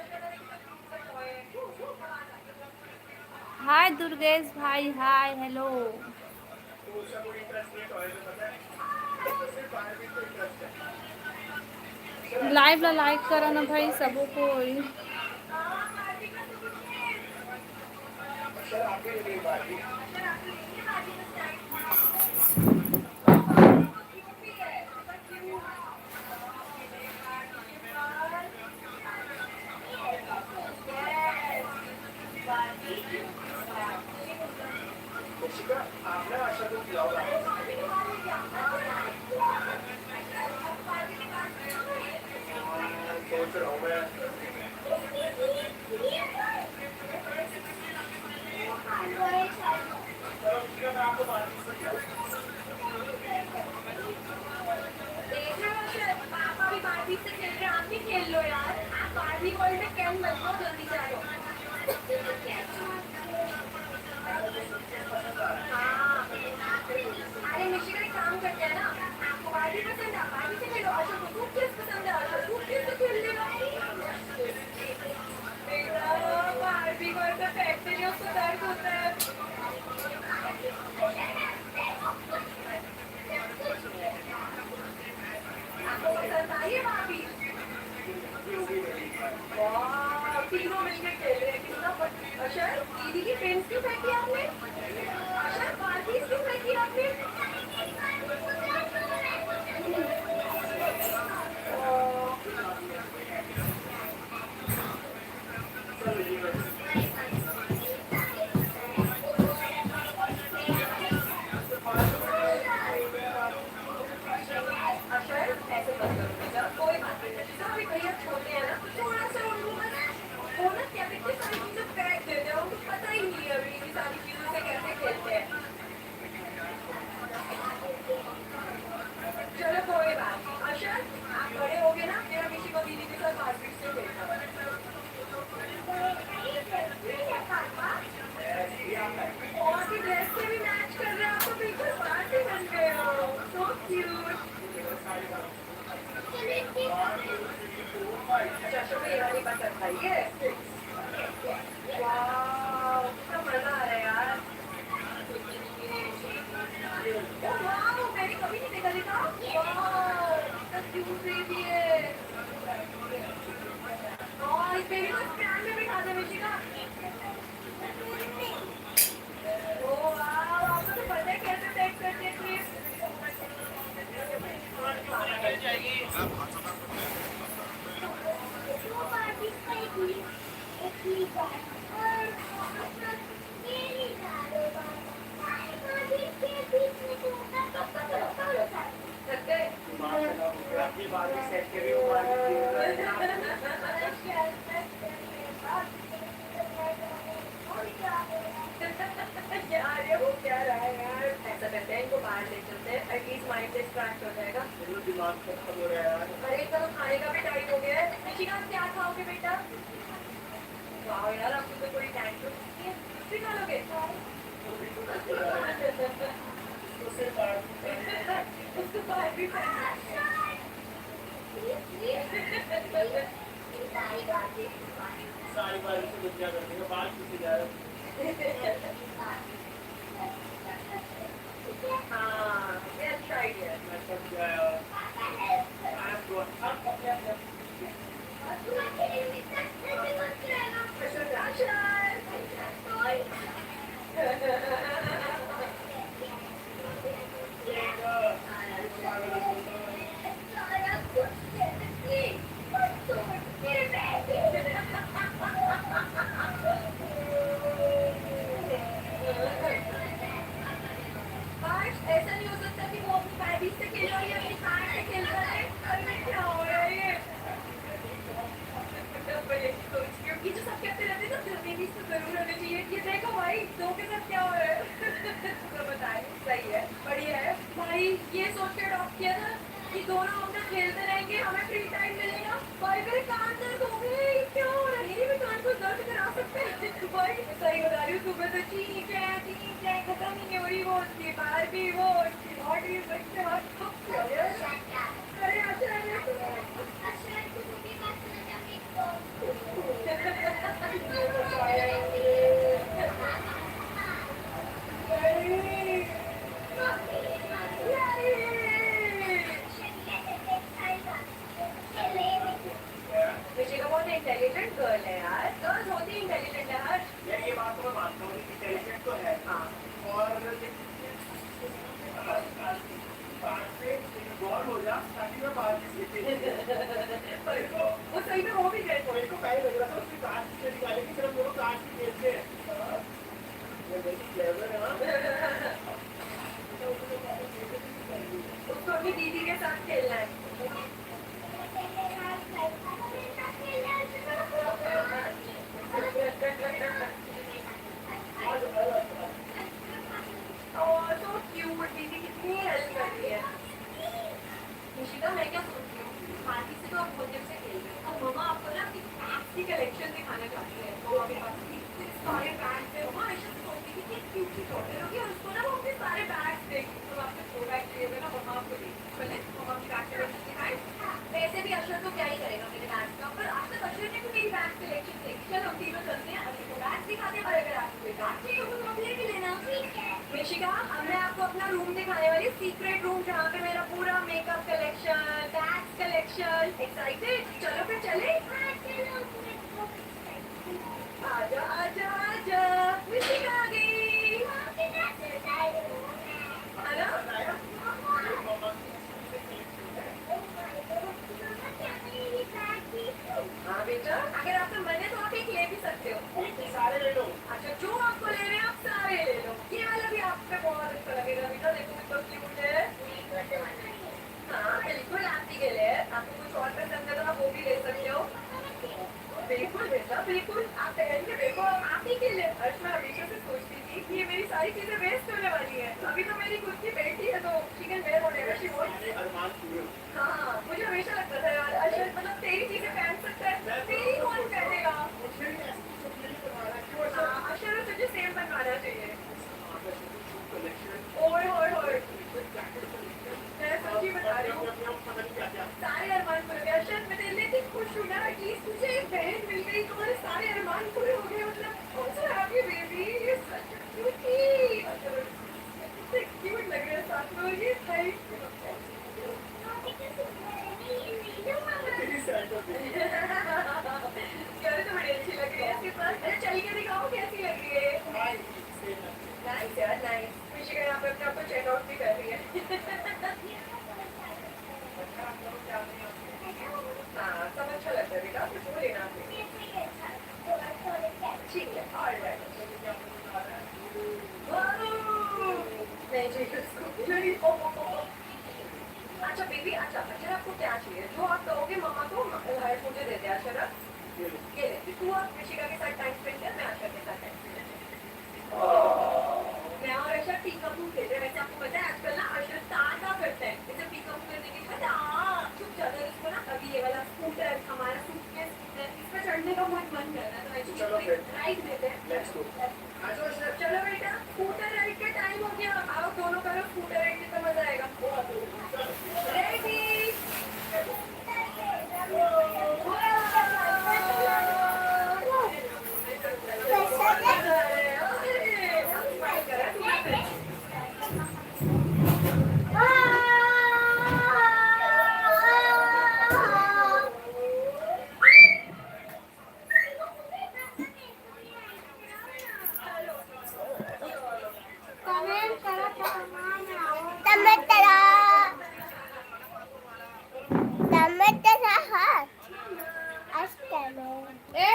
हाय दुर्गेश भाई, हाय हेलो। लाइव ला लाइक करो ना भाई सबो को। खेल लो यार, बारबी वर्ल्ड में कैम मत लो, जल्दी जाओ। हाँ, अरे मिशिका एक काम करते हैं ना, आपको बारबी पसंद है, बारबी से खेलो। अच्छा तो तू किस पसंद है, अच्छा तू किस से खेल लेगा। बेटा बारबी वर्ल्ड में फेंकते नहीं, उसको दर्द होता है। आपको पसंद आई है बारबी? वाह, तीनों मिलकर खेल रहे हैं, कितना अशर, दीदी की पेंस क्यों फेंकी आपने? अशर बारबी क्यों फेंकी आपने? अशर ऐसे मत करो बेटा, कोई बात नहीं, जैसा अभी भैया छोटे हैं ना, थोड़ा सा उनको बस वो ना क्या कितनी सारी चीजें फेंक देते हैं, उनको पता ही नहीं है अभी इतनी सारी चीजों से कैसे खेलते हैं। चलो कोई बात नहीं, अशर आप बड़े हो गए ना, मेरा किसी को दीदी के साथ मारपीट से खेलना। और भी ड्रेस से भी मैच कर रहे हैं, आप तो बिल्कुल पार्टी बन गए हो, सो क्यूट। अच्छा शुभ ये वाली पसंद आई है। वाह कितना मजा आ रहा है यार। वाह मैंने कभी नहीं देखा, देखा वाह कितना क्यूट बेबी है। और इस बेबी को स्टैंड में बिठा दे मिशिका। ओ वाह आपको तो पता है कैसे सेट करते हैं क्लिप। यार ये हो क्या रहा है यार, ऐसा करते हैं इनको बाहर ले चलते हैं, एटलीस्ट माइंड डिस्ट्रैक्ट हो जाएगा। दिमाग खत्म हो रहा है यार। अरे इतना तो खाने का भी टाइम हो गया है। मिशिका क्या खाओगे बेटा? वाह यार आपको तो कोई टाइम तो नहीं है, कुछ भी खा लोगे। उसको बाहर भी सारी बात से दुनिया करने का बात पूछी जा रहा है। हाँ ये अच्छा आइडिया है। मैं सब गया ऐसा नहीं हो सकता कि वो अपनी बैबी से खेल रहा है या अपनी कार से खेल रहा है। अरे क्या हो रहा है ये? क्योंकि जो सब कहते रहते हैं ना दिल में भी इसको जरूर होना चाहिए। ये देखो भाई दो के साथ क्या हो रहा है। तो बताए सही है, बढ़िया है भाई। ये सोच के अडॉप्ट किया था कि दोनों अपना खेलते रहेंगे, हमें फ्री टाइम मिलेगा। भाई मेरे कान दर्द हो गए, क्या हो रहा है? मेरे भी कान को दर्द करा सकते हैं भाई। सही बता रही हूँ, सुबह से चीख है, खत्म ही नहीं हो रही वो उसकी बाहर भी, वो उसकी बॉडी बच्चे अरे ऋषिका बहुत इंटेलिजेंट गर्ल है यार, गर्ल्स होती इंटेलिजेंट है यार। ये बात तो मैं मानता हूँ, इंटेलिजेंट तो है। हाँ और गौर हो जा ताकि मैं बाहर की वो सही में हो भी गए थे। मेरे को पहले लग रहा था उसकी कांच की निकालेगी, सिर्फ दोनों कांच की खेलते हैं। ये बड़ी क्लेवर है हाँ। उसको अपनी दीदी के साथ खेलना है। ओह सो क्यूट, दीदी कितनी हेल्प कर रही है। निशिका मैं क्या सोचती हूँ, भारती से तो आप बहुत दिन से खेल रहे हो, तो मम्मा आपको ना अपनी बैग्स की कलेक्शन दिखाना चाहती है। तो अभी पास इतने सारे बैग्स है, मम्मा ऐसा सोचती थी कि क्यूट सी डॉटर होगी और उसको ना वो अपने सारे बैग्स देगी। तो आपने 2 बैग चाहिए थे ना, मम्मा आपको देगी। बोले मम्मा की बैग कलेक्शन दिखाए। वैसे भी अशर तो क्या ही करेगा मेरे बैग्स का, पर आज तक अशर ने भी मेरी बैग कलेक्शन देखी। चलो हम तीनों चलते हैं, अशर को बैग दिखाते हैं और अगर आपको कोई बैग चाहिए तो आप ले भी लेना। निशिका अब मैं आपको अपना रूम दिखाने वाली, सीक्रेट रूम जहाँ पे मेरा पूरा makeup collection, bags collection. Excited? चलो फिर चले। आजा आजा आजा, निशिका आ गई। है ना? हाँ बेटा, अगर आपका मन है तो आप एक ले भी सकते हो। सारे ले लो। अच्छा जो आपको ले रहे हैं आप सारे ले लो। ये वाला भी आप पे बहुत अच्छा लगेगा बेटा, देखो कितना क्यूट है। हाँ बिल्कुल आपके के लिए। आपको कुछ और पसंद है तो आप वो भी ले सकते हो। बिल्कुल बेटा बिल्कुल, आप पहन के देखो, आप ही के लिए। अर्श मैं हमेशा से सोचती थी कि ये मेरी सारी चीजें वेस्ट होने वाली है। अभी तो मेरी खुद की बेटी है तो she can wear whatever she wants. अरमान पूरे हो। हाँ मुझे हमेशा लगता था यार अर्शद मतलब तेरी चीजें पहन सकता है, तेरी कौन पहनेगा। मुझे भी ऐसी कुछ नहीं करवाना, क्यों ऐसा? हाँ अशर तुझे सेम बनवाना चाहिए। कलेक्शन ओए होए होए, मैं सच्ची बता रही हूँ, पता नहीं क्या क्या। सारे अरमान पूरे हो गए। अर्शद मैं तेरे लिए इतनी खुश हूँ ना, एटलीस्ट तुझे एक बहन मिल गई, तुम्हारे सारे अरमान पूरे हो गए। मतलब also happy baby, you're such a cutie। कितने क्यूट लग रहे हैं साथ में, और ये सही तेरी सैंड हो गई। यार तो बड़ी अच्छी लग रही है इसके साथ। अरे चल के दिखाओ कैसी लग रही है। हाय, सेम है। नाइस यार नाइस। ऋषिका यहाँ पे अपने आप को चेक आउट भी कर रही है। हाँ सब अच्छा लगता है बेटा, कुछ वो लेना आपने। ठीक है ऑलराइट। नहीं चाहिए उसको नहीं। अच्छा बेबी, अच्छा अच्छा आपको क्या चाहिए, जो आप कहोगे मम्मा को मुझे दे दे। अच्छा ना ये ले, तू और ऋषिका के साथ टाइम स्पेंड कर, मैं आशा के साथ टाइम स्पेंड कर। मैं और अशर पीकअप खेलते हैं। वैसे आपको पता है आजकल ना अशर ताजा करता है, इसे पीकअप करने के लिए चुप जाता है। इसको ना अभी ये वाला स्कूटर हमारा सूटकेस इस पर चढ़ने का बहुत मन कर रहा है, तो चलो फिर। राइड देते हैं। Let's go. आ जाओ सर। चलो बेटा स्कूटर राइड का टाइम हो गया, आओ दोनों करो स्कूटर राइड, कितना मजा आएगा। रेडी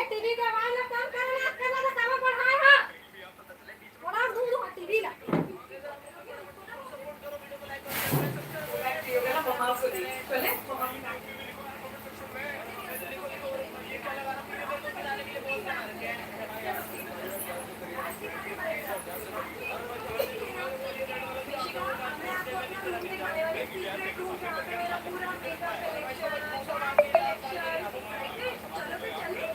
टीवी का आवाज ना कम करना, करना तो काम बढ़ाए हां बड़ा दूर टीवी ला। मम्मा को दे चले मम्मा सीक्रेट रूम जहाँ पे मेरा पूरा मेकअप कलेक्शन, शॉपिंग कलेक्शन, चलो फिर चले।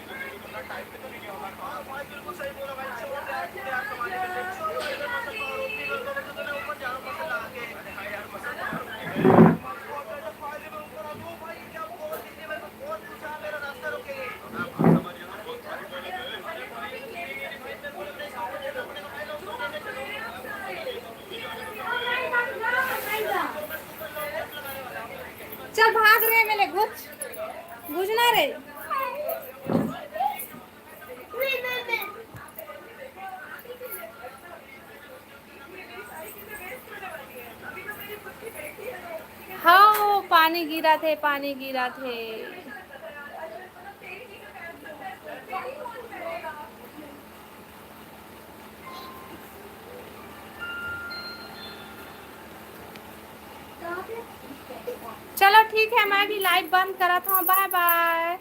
चल भाग रहे मेरे घुस घुस ना रे। हाँ पानी गिरा थे, पानी गिरा थे। चलो ठीक है, मैं भी लाइव बंद करा था। Bye bye.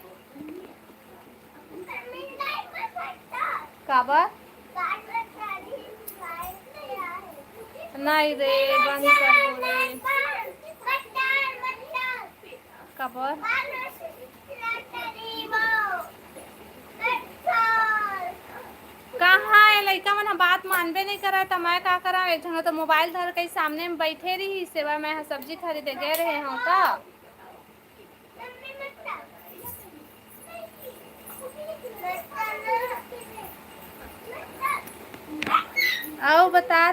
काबर नहीं रे, बंद कर दो रे। काबर कहाँ है लड़का मन बात मानबे नहीं करा तो मैं का करा। एक जन तो मोबाइल धर के सामने में बैठे रही सेवा, मैं सब्जी खरीदे गए रहे हूँ तो आओ बता।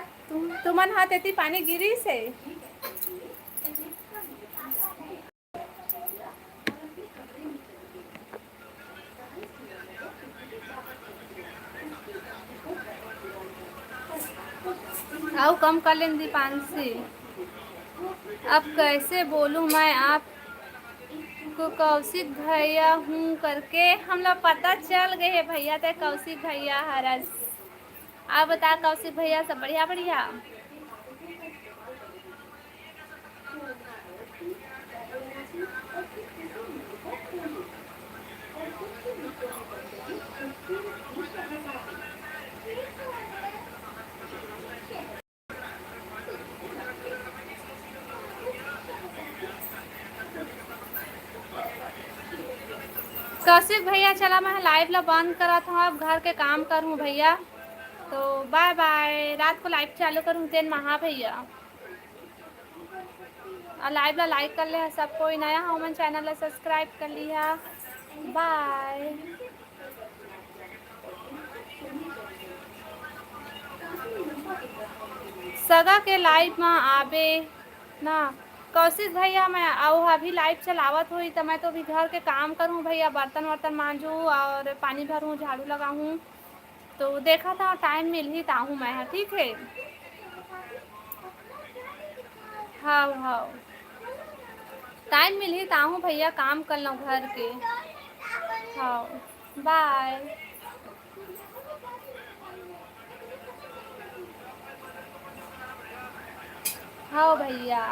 तुमन हाथ इतनी पानी गिरी से आओ कम कर लें दीपांशी। अब कैसे बोलूँ मैं आपको कौशिक भैया हूँ करके, हम लोग पता चल गए है भैया थे कौशिक भैया हरस। आप बता कौशिक भैया सब बढ़िया बढ़िया। कौशिक भैया चला मैं लाइव ला बंद करा था, अब घर के काम करूँ भैया। तो बाय बाय। रात को लाइव चालू करूँ तेन महा भैया। और लाइव ला लाइक कर ले सब कोई, नया हो मन चैनल ला सब्सक्राइब कर लिया। बाय। सगा के लाइव में आबे ना कौशिक भैया। मैं आओ अभी लाइव चलावत हुई तो मैं तो अभी घर के काम करूँ भैया, बर्तन वर्तन मांजूँ और पानी भरूँ, झाड़ू लगाऊँ। तो देखा था टाइम मिल ही ताहूँ मैं। ठीक है हाँ हाँ टाइम मिल ही ताहूँ भैया, काम कर लो घर के। हाँ बाय। हाँ भैया।